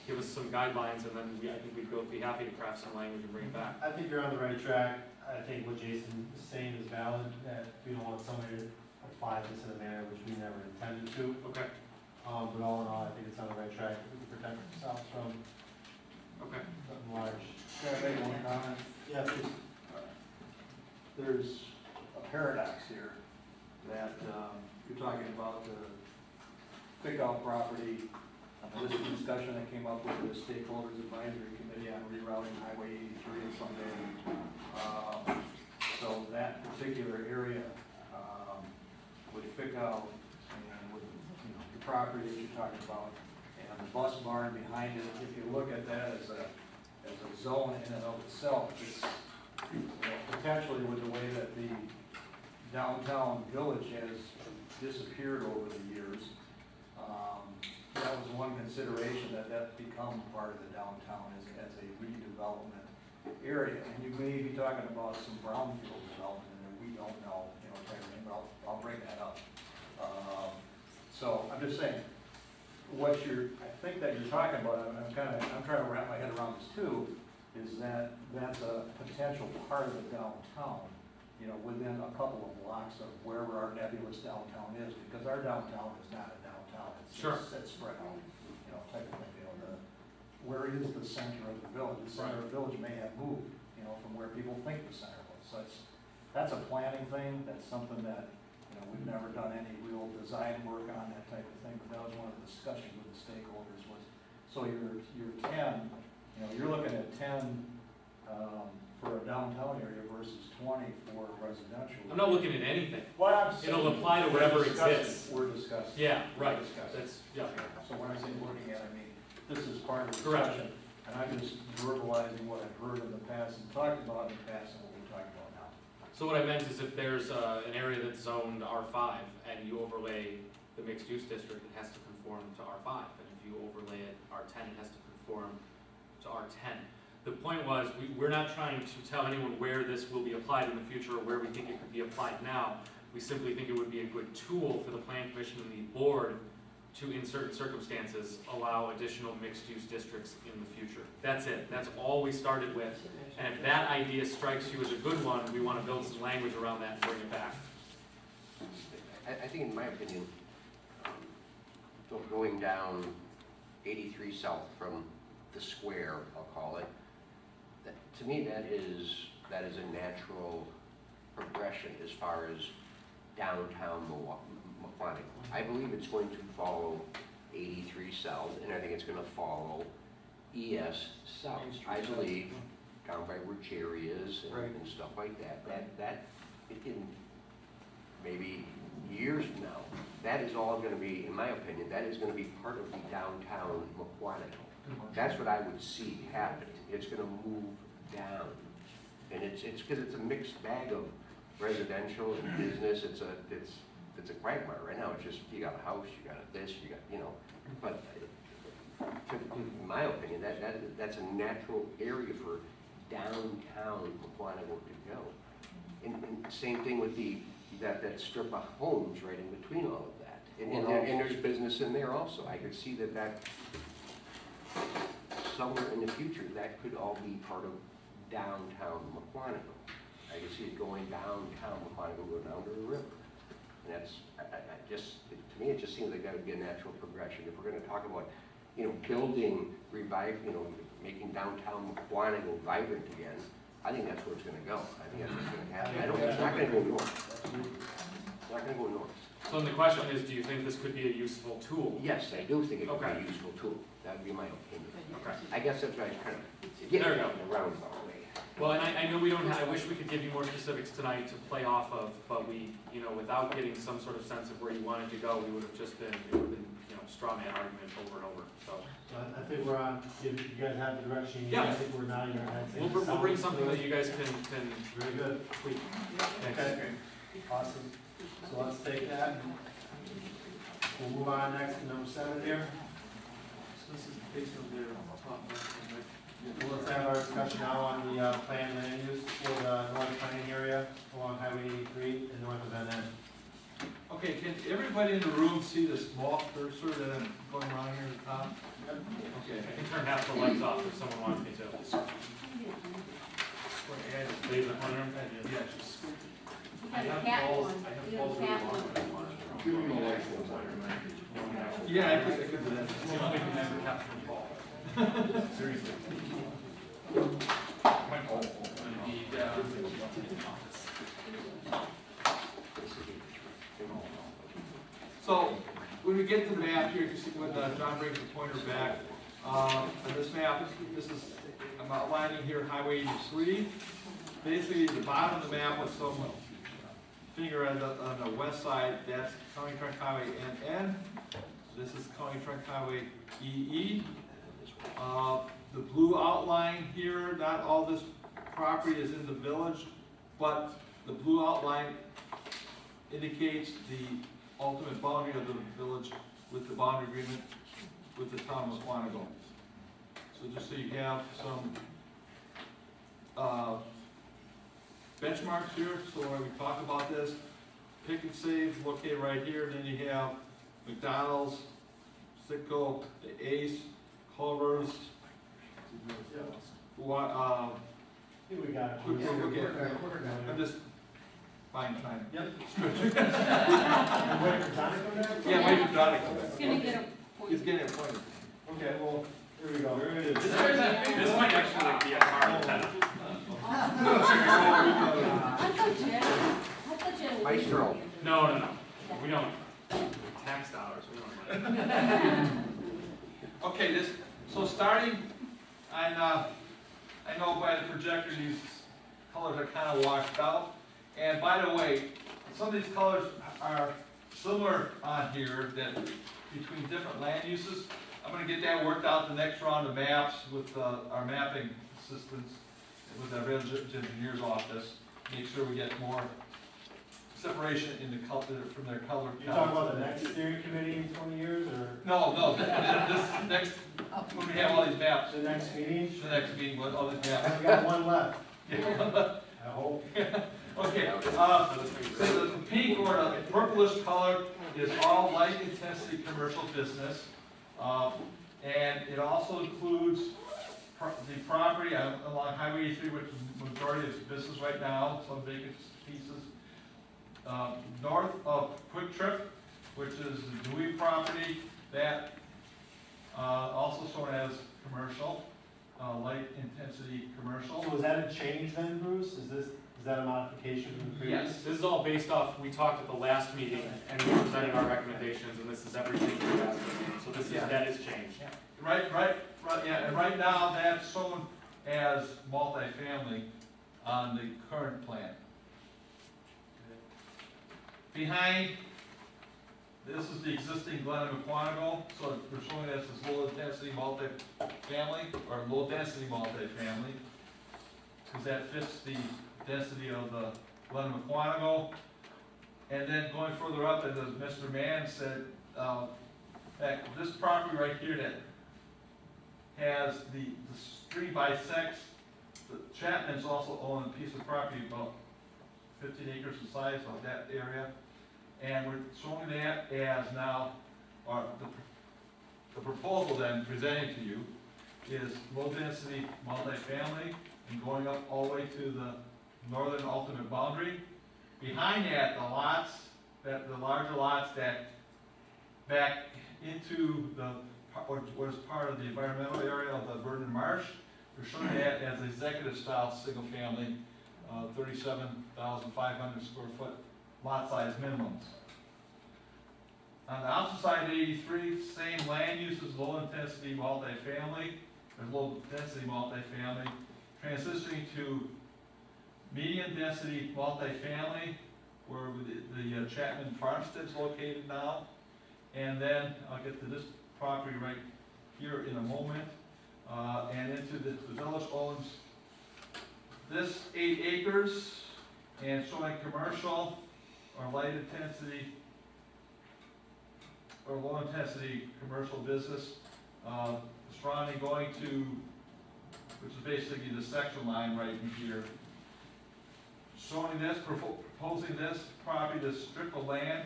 give us some guidelines, and then I think we'd both be happy to craft some language and bring it back. I think you're on the right track. I think what Jason is saying is valid, that we don't want somebody to apply this in a manner which we never intended to. Okay. But all in all, I think it's on the right track. We can protect ourselves from Okay. something large. Can I make one comment? Yeah, please. There's a paradox here, that you're talking about the pick-out property. This is a discussion that came up with the Stakeholders Advisory Committee on rerouting Highway 83 in some day. So that particular area would pick out, and with, the property that you're talking about, and the bus barn behind it. If you look at that as a zone in and of itself, it's, potentially with the way that the downtown village has disappeared over the years, that was one consideration, that become part of the downtown as a redevelopment area. And you may be talking about some brownfield development that we don't know, type of thing, but I'll bring that up. So I'm just saying, I think that you're talking about, and I'm trying to wrap my head around this too, is that that's a potential part of the downtown, within a couple of blocks of wherever our nebulous downtown is, because our downtown is not a downtown. It's Sure. It's spread out, type of thing, where is the center of the village. The center of the village may have moved, you know, from where people think the center was. So that's a planning thing, that's something that, you know, we've never done any real design work on, that type of thing, but that was one of the discussions with the stakeholders was, so your 10, you know, you're looking at 10, for a downtown area versus 20 for residential. I'm not looking at anything. Well, I'm saying- It'll apply to wherever we're discussing- exists. We're discussing. Yeah, right, We're discussing. that's, yeah. So when I say looking at, I mean, this is part of the Correct. discussion, and I'm just verbalizing what I've heard in the past and talked about in the past and what we're talking about now. So what I meant is if there's an area that's zoned R5 and you overlay the mixed use district, it has to conform to R5. And if you overlay it R10, it has to conform to R10. The point was, we're not trying to tell anyone where this will be applied in the future or where we think it could be applied now. We simply think it would be a good tool for the Plan Commission and the board to, in certain circumstances, allow additional mixed-use districts in the future. That's it. That's all we started with. And if that idea strikes you as a good one, we want to build some language around that and bring it back. I think, in my opinion, going down 83 South from the square, I'll call it, to me, that is a natural progression as far as downtown Mukwonago. I believe it's going to follow 83 South, and I think it's going to follow ES South. I believe down by where Cherry is and stuff like that. That in maybe years from now, that is all going to be, in my opinion, that is going to be part of the downtown Mukwonago. That's what I would see happen. It's going to move down, and it's because it's a mixed bag of residential and business. It's a quagmire right now. It's just, you got a house, you got this, you got, you know. But in my opinion, that's a natural area for downtown Mukwonago to go. And same thing with that strip of homes right in between all of that. And there's business in there also. I could see that somewhere in the future, that could all be part of downtown Mukwonago. I can see it going downtown Mukwonago, go down to the river. And that's, to me, it just seems like that would be a natural progression. If we're gonna talk about, you know, building, making downtown Mukwonago vibrant again, I think that's where it's gonna go. I think that's what's gonna happen. It's not gonna go north. It's not gonna go north. So then the question is, do you think this could be a useful tool? Yes, I do think it could be Okay. a useful tool. That would be my opinion. Okay. I guess that's what I kind of There we get go. in a roundabout way. Well, and I know we don't have, I wish we could give you more specifics tonight to play off of, but we, you know, without getting some sort of sense of where you wanted to go, we would have just been, it would have been, you know, straw man argument over and over, so. So I think we're on, if you guys have the direction you need, Yeah. I think we're nodding our heads. We'll bring something that you guys can Very good. tweak. Okay, awesome. So let's take that. We'll move on next to number 7 here. So this is based on their top one, right? Well, let's have our discussion now on the planned land use for the north planning area along Highway 83 and north of NN. Okay, can everybody in the room see the small cursor that I'm going around here at the top? Okay. I can turn half the lights off if someone wants me to. Leave the corner. Yeah, just. I have balls, Yeah, I could do that. It's the only thing that ever captures the ball. Seriously. So, when we get to the map here, you see when John brings the pointer back, on this map, this is, I'm outlining here Highway 83. Basically, the bottom of the map with some finger on the west side, that's County Trunk Highway NN. This is County Trunk Highway EE. The blue outline here, not all this property is in the village, but the blue outline indicates the ultimate boundary of the village with the boundary agreement with the town of Mukwonago. So just so you have some benchmarks here, so when we talk about this, Pick and Save located right here, then you have McDonald's, Sitco, the Ace, Culver's, I think we got it. Okay. I'm just buying time. Yep. Stretch. Wait for John to come back? Yeah, wait for John to come back. He's gonna get a point. He's getting a point. Okay, well, here we go. This is This might actually be a car antenna. I thought you had. Maestro. No, we don't, tax dollars, we don't. Okay, so starting on, I know by the projector, these colors are kind of washed out. And by the way, some of these colors are similar on here that between different land uses. I'm gonna get that worked out the next round of maps with our mapping assistants, with our village engineer's office. Make sure we get more separation in the color, from their color. You talking about the next steering committee in 20 years, or No, this next, when we have all these maps, the next meeting? the next meeting with all these maps. We got one left, Yeah. I hope. Okay, so the pink or the purplish color is all light intensity commercial business. And it also includes the property along Highway 83, which is the majority of business right now, some vacant pieces. North of Quick Trip, which is the Dewey property, that also shown as commercial, light intensity commercial. So is that a change then, Bruce? Is that a modification from the previous? Yes, this is all based off, we talked at the last meeting, and we presented our recommendations, and this is everything from the last meeting, so this is, that is changed. Right, yeah, and right now that's shown as multifamily on the current plan. Behind, this is the existing Glen and McQuanigal, so we're showing this as low intensity multifamily, or low density multifamily, because that fits the density of the Glen and McQuanigal. And then going further up, as Mr. Mann said, that this property right here that has the street bisects, the Chapmans also own a piece of property about 15 acres in size of that area. And we're showing that as now, or the proposal then presenting to you is low density multifamily and going up all the way to the northern ultimate boundary. Behind that, the larger lots that back into what is part of the environmental area of the Vernon Marsh, we're showing that as executive style single family, 37,500 square foot lot size minimums. On the opposite side of 83, same land uses, low intensity multifamily, or low density multifamily, transitioning to medium density multifamily, where the Chapman Farmstead's located now. And then I'll get to this property right here in a moment. And into the village owns this 8 acres and showing commercial or light intensity or low intensity commercial business. Surrounding going to, which is basically the section line right in here. Showing this, proposing this property, this strip of land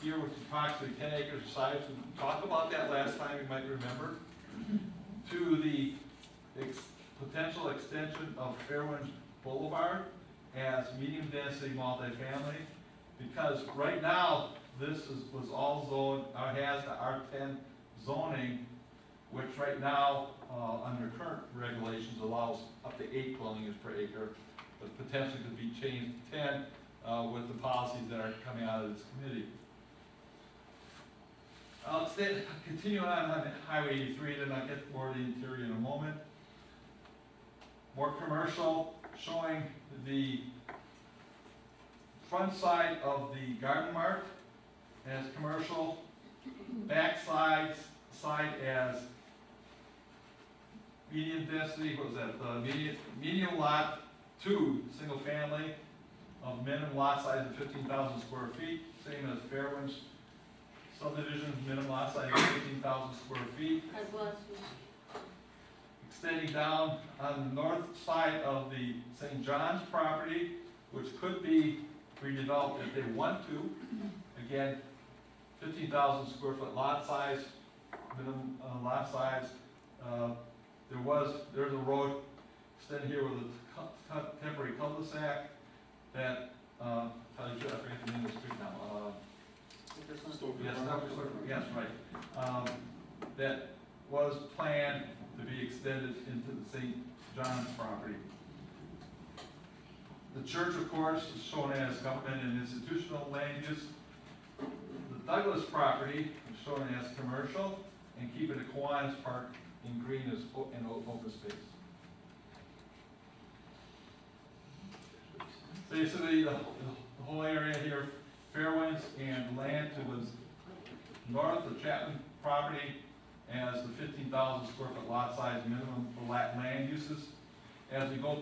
here, which is approximately 10 acres of size. We talked about that last time, you might remember. To the potential extension of Fairwinds Boulevard as medium density multifamily, because right now this was all zoned, has the R10 zoning, which right now under current regulations allows up to 8 dwelling units per acre, but potentially could be changed to 10 with the policies that are coming out of this committee. I'll continue on Highway 83, then I'll get more of the interior in a moment. More commercial, showing the front side of the Garden Mart as commercial, back side as medium density, what was that, medium lot 2, single family, of minimum lot size of 15,000 square feet, same as Fairwinds subdivision, minimum lot size of 15,000 square feet. Extending down on the north side of the St. John's property, which could be redeveloped if they want to. Again, 15,000 square foot lot size, minimum lot size. There's a road extending here with a temporary cul-de-sac that, I forget the name of the street now. Yes, right. That was planned to to be extended into the St. John's property. The church, of course, is shown as government and institutional land use. The Douglas property is shown as commercial, and keeping the Kiwanis Park in green as an open space. Basically, the whole area here, Fairwinds and land to the north of Chapman property as the 15,000 square foot lot size minimum for land uses. As we go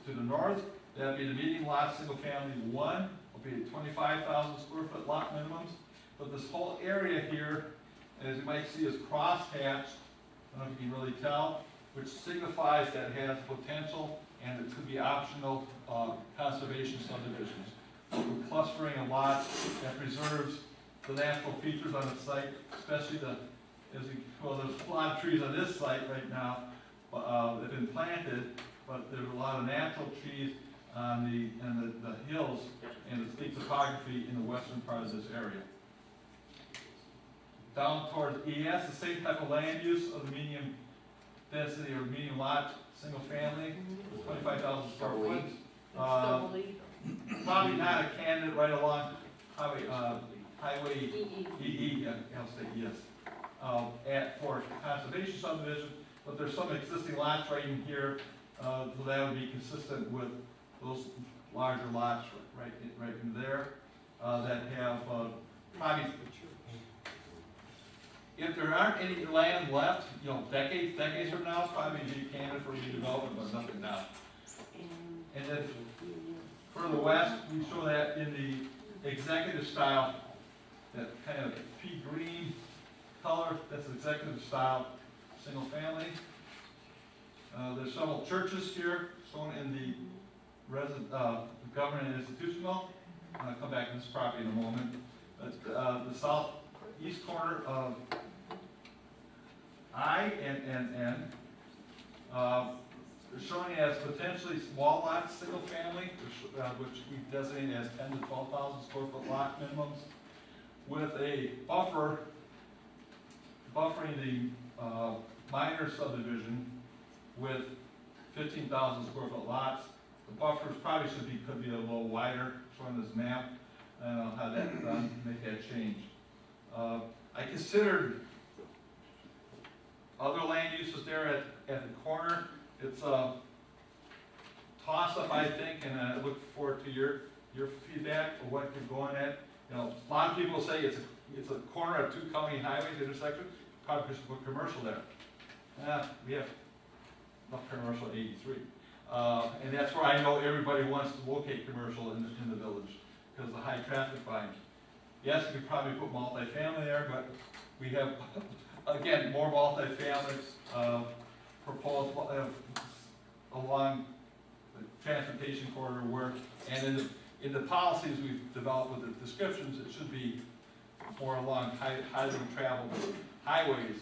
to the north, that'd be the median lot, single family 1, will be 25,000 square foot lot minimums. But this whole area here, as you might see, is crosshatched. I don't know if you can really tell, which signifies that it has potential and it could be optional conservation subdivisions. We're clustering a lot that preserves the natural features on the site, especially there's a lot of trees on this site right now that have been planted, but there's a lot of natural trees on the hills and the steep topography in the western part of this area. Down towards ES, the same type of land use of the medium density or medium lot, single family, 25,000 square foot. Probably not a candidate right along highway EE, I'll say yes, for conservation subdivision, but there's some existing lots right in here, so that would be consistent with those larger lots right in there that have probably. If there aren't any land left, decades from now, it's probably be a candidate for redevelopment, but nothing now. And then further west, we show that in the executive style, that kind of pea green color, that's executive style, single family. There's several churches here shown in the government and institutional. I'll come back to this property in a moment. But the southeast corner of I and N, showing as potentially small lots, single family, which we designate as 10 to 12,000 square foot lot minimums, with a buffer buffering the minor subdivision with 15,000 square foot lots. The buffers probably could be a little wider, showing this map. I don't know how that done, make that change. I considered other land uses there at the corner. It's a toss-up, I think, and I look forward to your feedback of what you're going at. A lot of people say it's a corner of two county highways intersection. Probably should put commercial there. We have enough commercial at 83, and that's where I know everybody wants to locate commercial in the village because of the high traffic volumes. Yes, you could probably put multifamily there, but we have again more multifamily proposed along the transportation corridor work, and in the policies we've developed with the descriptions, it should be more along highly traveled highways.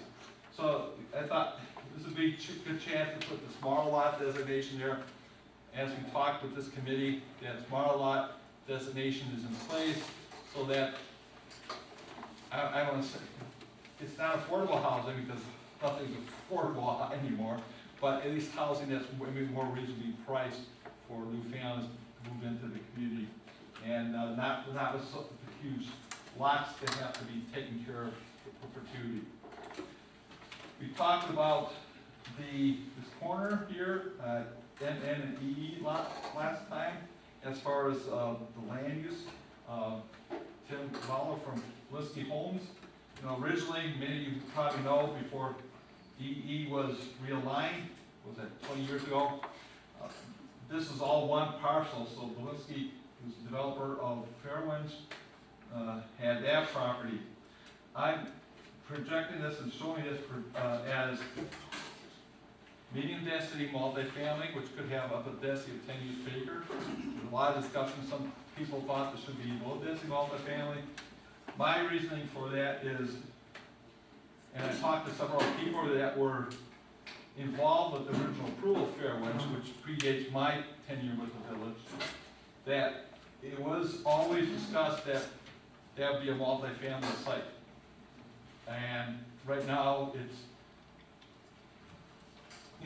So I thought this would be a good chance to put the small lot designation there. As we talked with this committee, that small lot designation is in place so that I don't want to say it's not affordable housing because nothing's affordable anymore, but at least housing that's maybe more reasonably priced for new families to move into the community, and not with the huge lots that have to be taken care of for perpetuity. We talked about this corner here, NN and EE last time, as far as the land use. Tim Waller from Liskey Homes. Originally, many of you probably know, before EE was realigned, was that 20 years ago? This is all one parcel, so Belinsky, who's the developer of Fairwinds, had that property. I'm projecting this and showing this as medium density multifamily, which could have up a density of 10 units per acre. There's a lot of discussion. Some people thought this should be low density multifamily. My reasoning for that is, and I talked to several people that were involved with the original approval of Fairwinds, which predates my tenure with the village, that it was always discussed that there would be a multifamily site. And right now,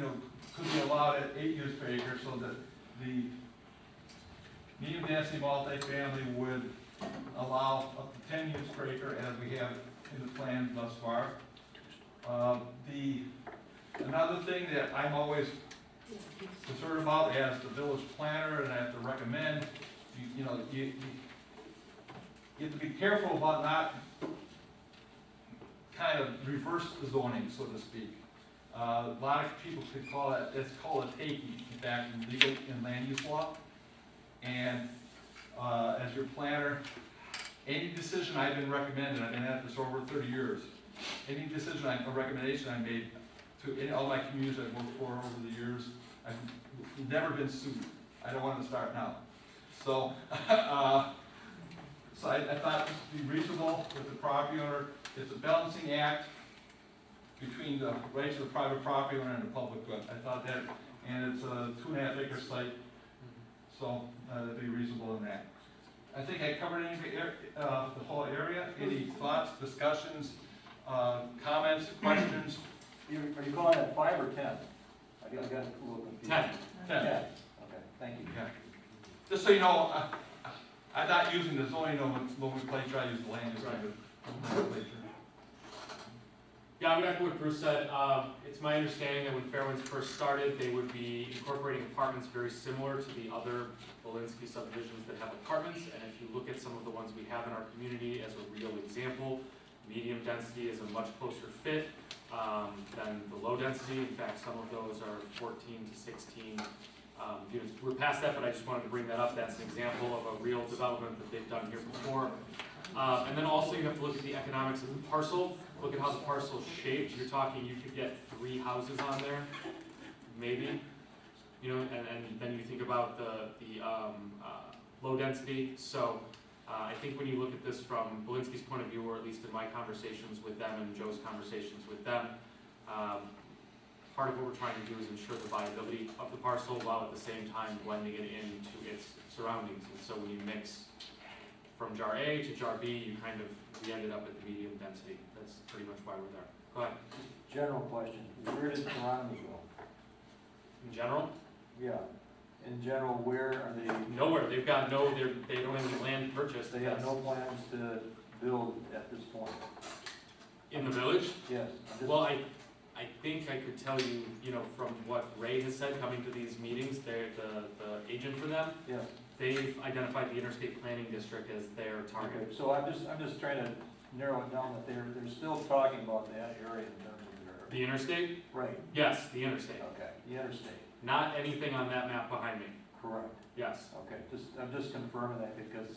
could be allowed at 8 units per acre, so that the medium density multifamily would allow up to 10 units per acre as we have in the plan thus far. Another thing that I'm always concerned about as the village planner, and I have to recommend, you have to be careful about not kind of reverse the zoning, so to speak. A lot of people could call it, it's called a taking, in fact, in legal and land use law. And as your planner, any decision I've been recommending, I've been at this over 30 years, any decision, a recommendation I made to all my communities I've worked for over the years, I've never been sued. I don't want to start now. So, so I thought this would be reasonable with the property owner. It's a balancing act between the rights of the private property owner and the public good. I thought that, and it's a 2.5 acre site, so that'd be reasonable in that. I think I covered the whole area. Any thoughts, discussions, comments, questions? Are you calling that 5 or 10? I got a little confused. 10. 10. Okay, thank you. Yeah. Just so you know, I'm not using the zoning nomenclature, I use the land use nomenclature. Yeah, I'm gonna echo what Bruce said. It's my understanding that when Fairwinds first started, they would be incorporating apartments very similar to the other Belinsky subdivisions that have apartments. And if you look at some of the ones we have in our community as a real example, medium density is a much closer fit than the low density. In fact, some of those are 14 to 16 units. We're past that, but I just wanted to bring that up. That's an example of a real development that they've done here before. And then also you have to look at the economics of the parcel. Look at how the parcel is shaped. You're talking, you could get 3 houses on there, maybe. You know, and then you think about the low density. So I think when you look at this from Belinsky's point of view, or at least in my conversations with them and Joe's conversations with them, part of what we're trying to do is ensure the viability of the parcel while at the same time blending it into its surroundings. And so when you mix from jar A to jar B, we ended up at the medium density. That's pretty much why we're there. Go ahead. General question, where did Toronto go? In general? Yeah, in general, where are they? Nowhere. They've got they don't have any land purchased. They have no plans to build at this point? In the village? Yes. Well, I think I could tell you, from what Ray has said coming to these meetings, they're the agent for them. Yes. They've identified the interstate planning district as their target. Okay, so I'm just trying to narrow it down that they're still talking about that area in terms of their. The interstate? Right. Yes, the interstate. Okay, the interstate. Not anything on that map behind me. Correct. Yes. Okay, I'm just confirming that because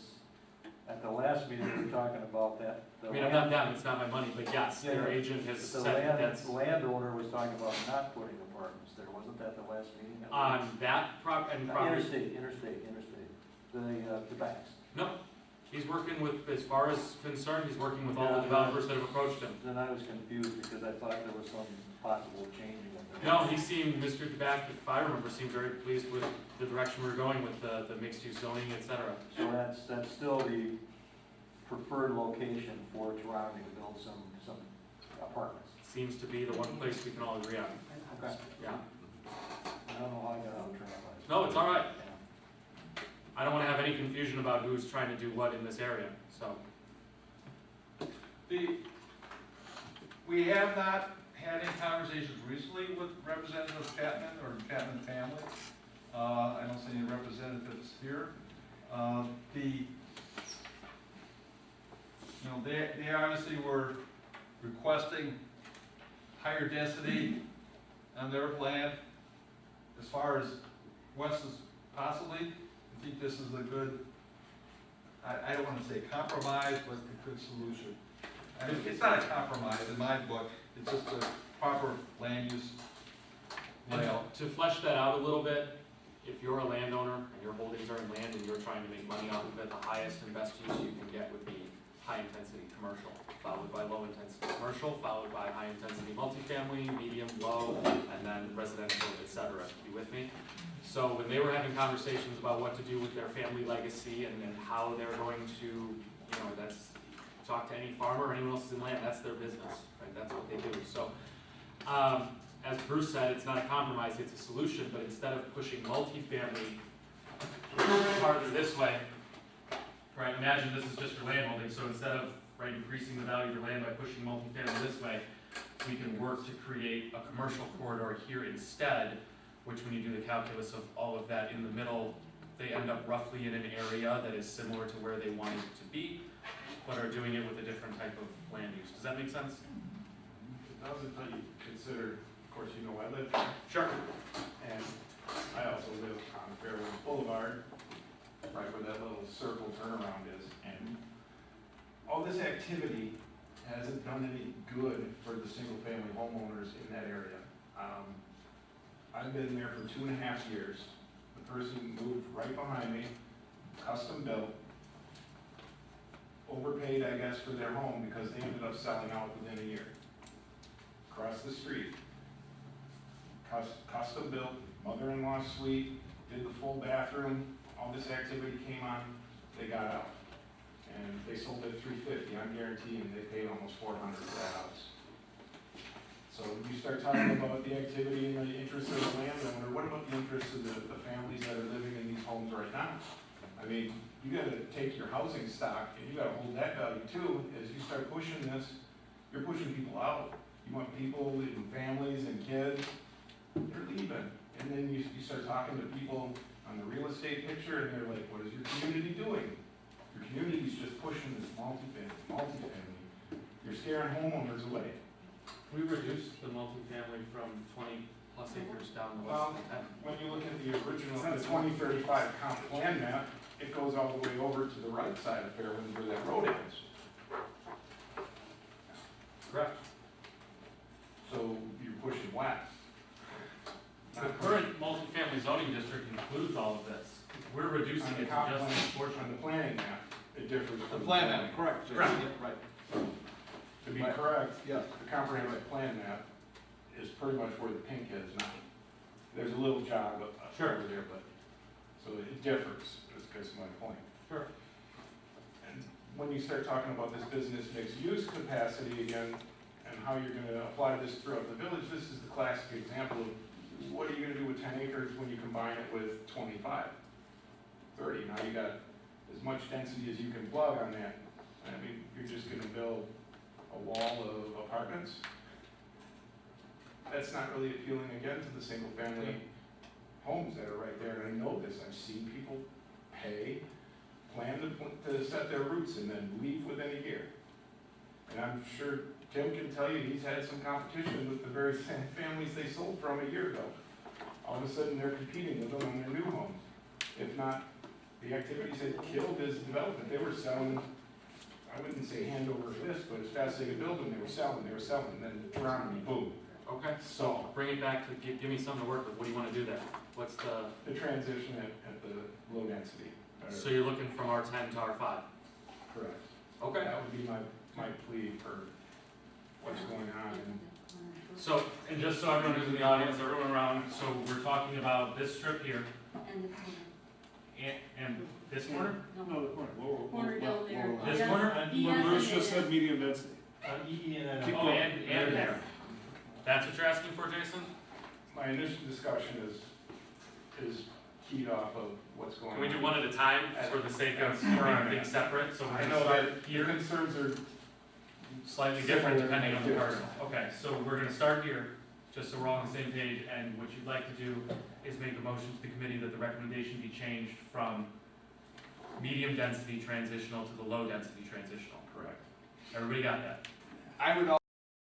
at the last meeting we were talking about that. I mean, I'm not them, it's not my money, but yes, their agent has The said that's. landowner was talking about not putting apartments there, wasn't that the last meeting? On that property. Interstate. The backs. No, he's working with, as far as concerned, he's working with all the developers that have approached him. Then I was confused because I thought there was some possible changing of the. No, he seemed, Mr. DeBack, if I remember, seemed very pleased with the direction we're going with the mixed-use zoning, et cetera. So that's still the preferred location for Toronto to build some apartments. Seems to be the one place we can all agree on. Okay. Yeah. I don't know how I got out of track. No, it's all right. I don't want to have any confusion about who's trying to do what in this area, so. We have not had any conversations recently with Representative Chapman or Chapman family. I don't see any representatives here. They obviously were requesting higher density on their land as far as west as possibly. I think this is a good, I don't want to say compromise, but a good solution. I mean, it's not a compromise in my book, it's just a proper land use layout. To flesh that out a little bit, if you're a landowner and your holdings are in land and you're trying to make money off of it, the highest and best use you can get would be high-intensity commercial, followed by low-intensity commercial, followed by high-intensity multifamily, medium, low, and then residential, et cetera. You with me? So when they were having conversations about what to do with their family legacy and how they're going to, that's talk to any farmer or anyone else in land, that's their business, right? That's what they do. So, as Bruce said, it's not a compromise, it's a solution, but instead of pushing multifamily farther this way, right, imagine this is just your land holding, so instead of, right, increasing the value of your land by pushing multifamily this way, we can work to create a commercial corridor here instead, which when you do the calculus of all of that in the middle, they end up roughly in an area that is similar to where they wanted it to be, but are doing it with a different type of land use. Does that make sense? It does until you consider, of course, you know, I live there, Sure. and I also live on Fairwind Boulevard, right where that little circle turnaround is, and all this activity hasn't done any good for the single-family homeowners in that area. I've been there for 2.5 years. The person moved right behind me, custom built, overpaid, I guess, for their home because they ended up selling out within a year. Across the street, custom built, mother-in-law suite, did the full bathroom, all this activity came on, they got out. And they sold it $350, I'm guaranteeing they paid almost $400 for that house. So you start talking about the activity and the interest of the landowner, what about the interests of the families that are living in these homes right now? I mean, you gotta take your housing stock and you gotta hold that value too. As you start pushing this, you're pushing people out. You want people and families and kids, they're leaving. And then you start talking to people on the real estate picture and they're like, what is your community doing? Your community's just pushing this multifamily. You're scaring homeowners away. We reduced the multifamily from 20 plus acres down to less Well, than 10. when you look at the original, the 2035 comp plan map, it goes all the way over to the right side of Fairwind where that road ends. Correct. So you're pushing west. The current multifamily zoning district includes all of this. We're reducing On it the to comp just plan, this portion. on the planning map, it differs The from the plan planning. map, correct, Jason, Correct. yeah, right. To be Right. correct, Yes. the comprehensive plan map is pretty much where the pink is now. There's a little jog Sure. over there, but, so it differs, is my point. Sure. And when you start talking about this business mixed use capacity again, and how you're gonna apply this throughout the village, this is the classic example of what are you gonna do with 10 acres when you combine it with 25, 30? Now you got as much density as you can plug on that. I mean, you're just gonna build a wall of apartments. That's not really appealing again to the single family homes that are right there, and I know this, I've seen people pay, plan to set their roots and then leave within a year. And I'm sure Tim can tell you, he's had some competition with the very same families they sold from a year ago. All of a sudden, they're competing with them on their new homes. If not, the activities had killed his development. They were selling, I wouldn't say hand over fist, but as fast as they could build them, they were selling, and then the economy, boom. Okay, so bring it back to, give me something to work with. What do you want to do there? What's The transition at the low density. so you're looking from R10 to R5? Correct. Okay. That would be my plea for what's going on. And So, and just so everyone who's in the audience, everyone around, so we're talking about this strip here, And the corner. and this corner? No, the corner, lower. Corner down there. This Yes, corner? yes, Bruce it just is. said medium density. Oh, and there. That's what you're asking for, Jason? my initial discussion is keyed off of what's going on. Can we do one at a time for the sake of That's where I'm keeping at. things separate? So we're I gonna know start that your here, concerns are slightly different similar, depending on the different. parcel. Okay, so we're gonna start here, just so we're all on the same page, and what you'd like to do is make a motion to the committee that the recommendation be changed from medium density transitional to the low density transitional. correct. Everybody got that? I would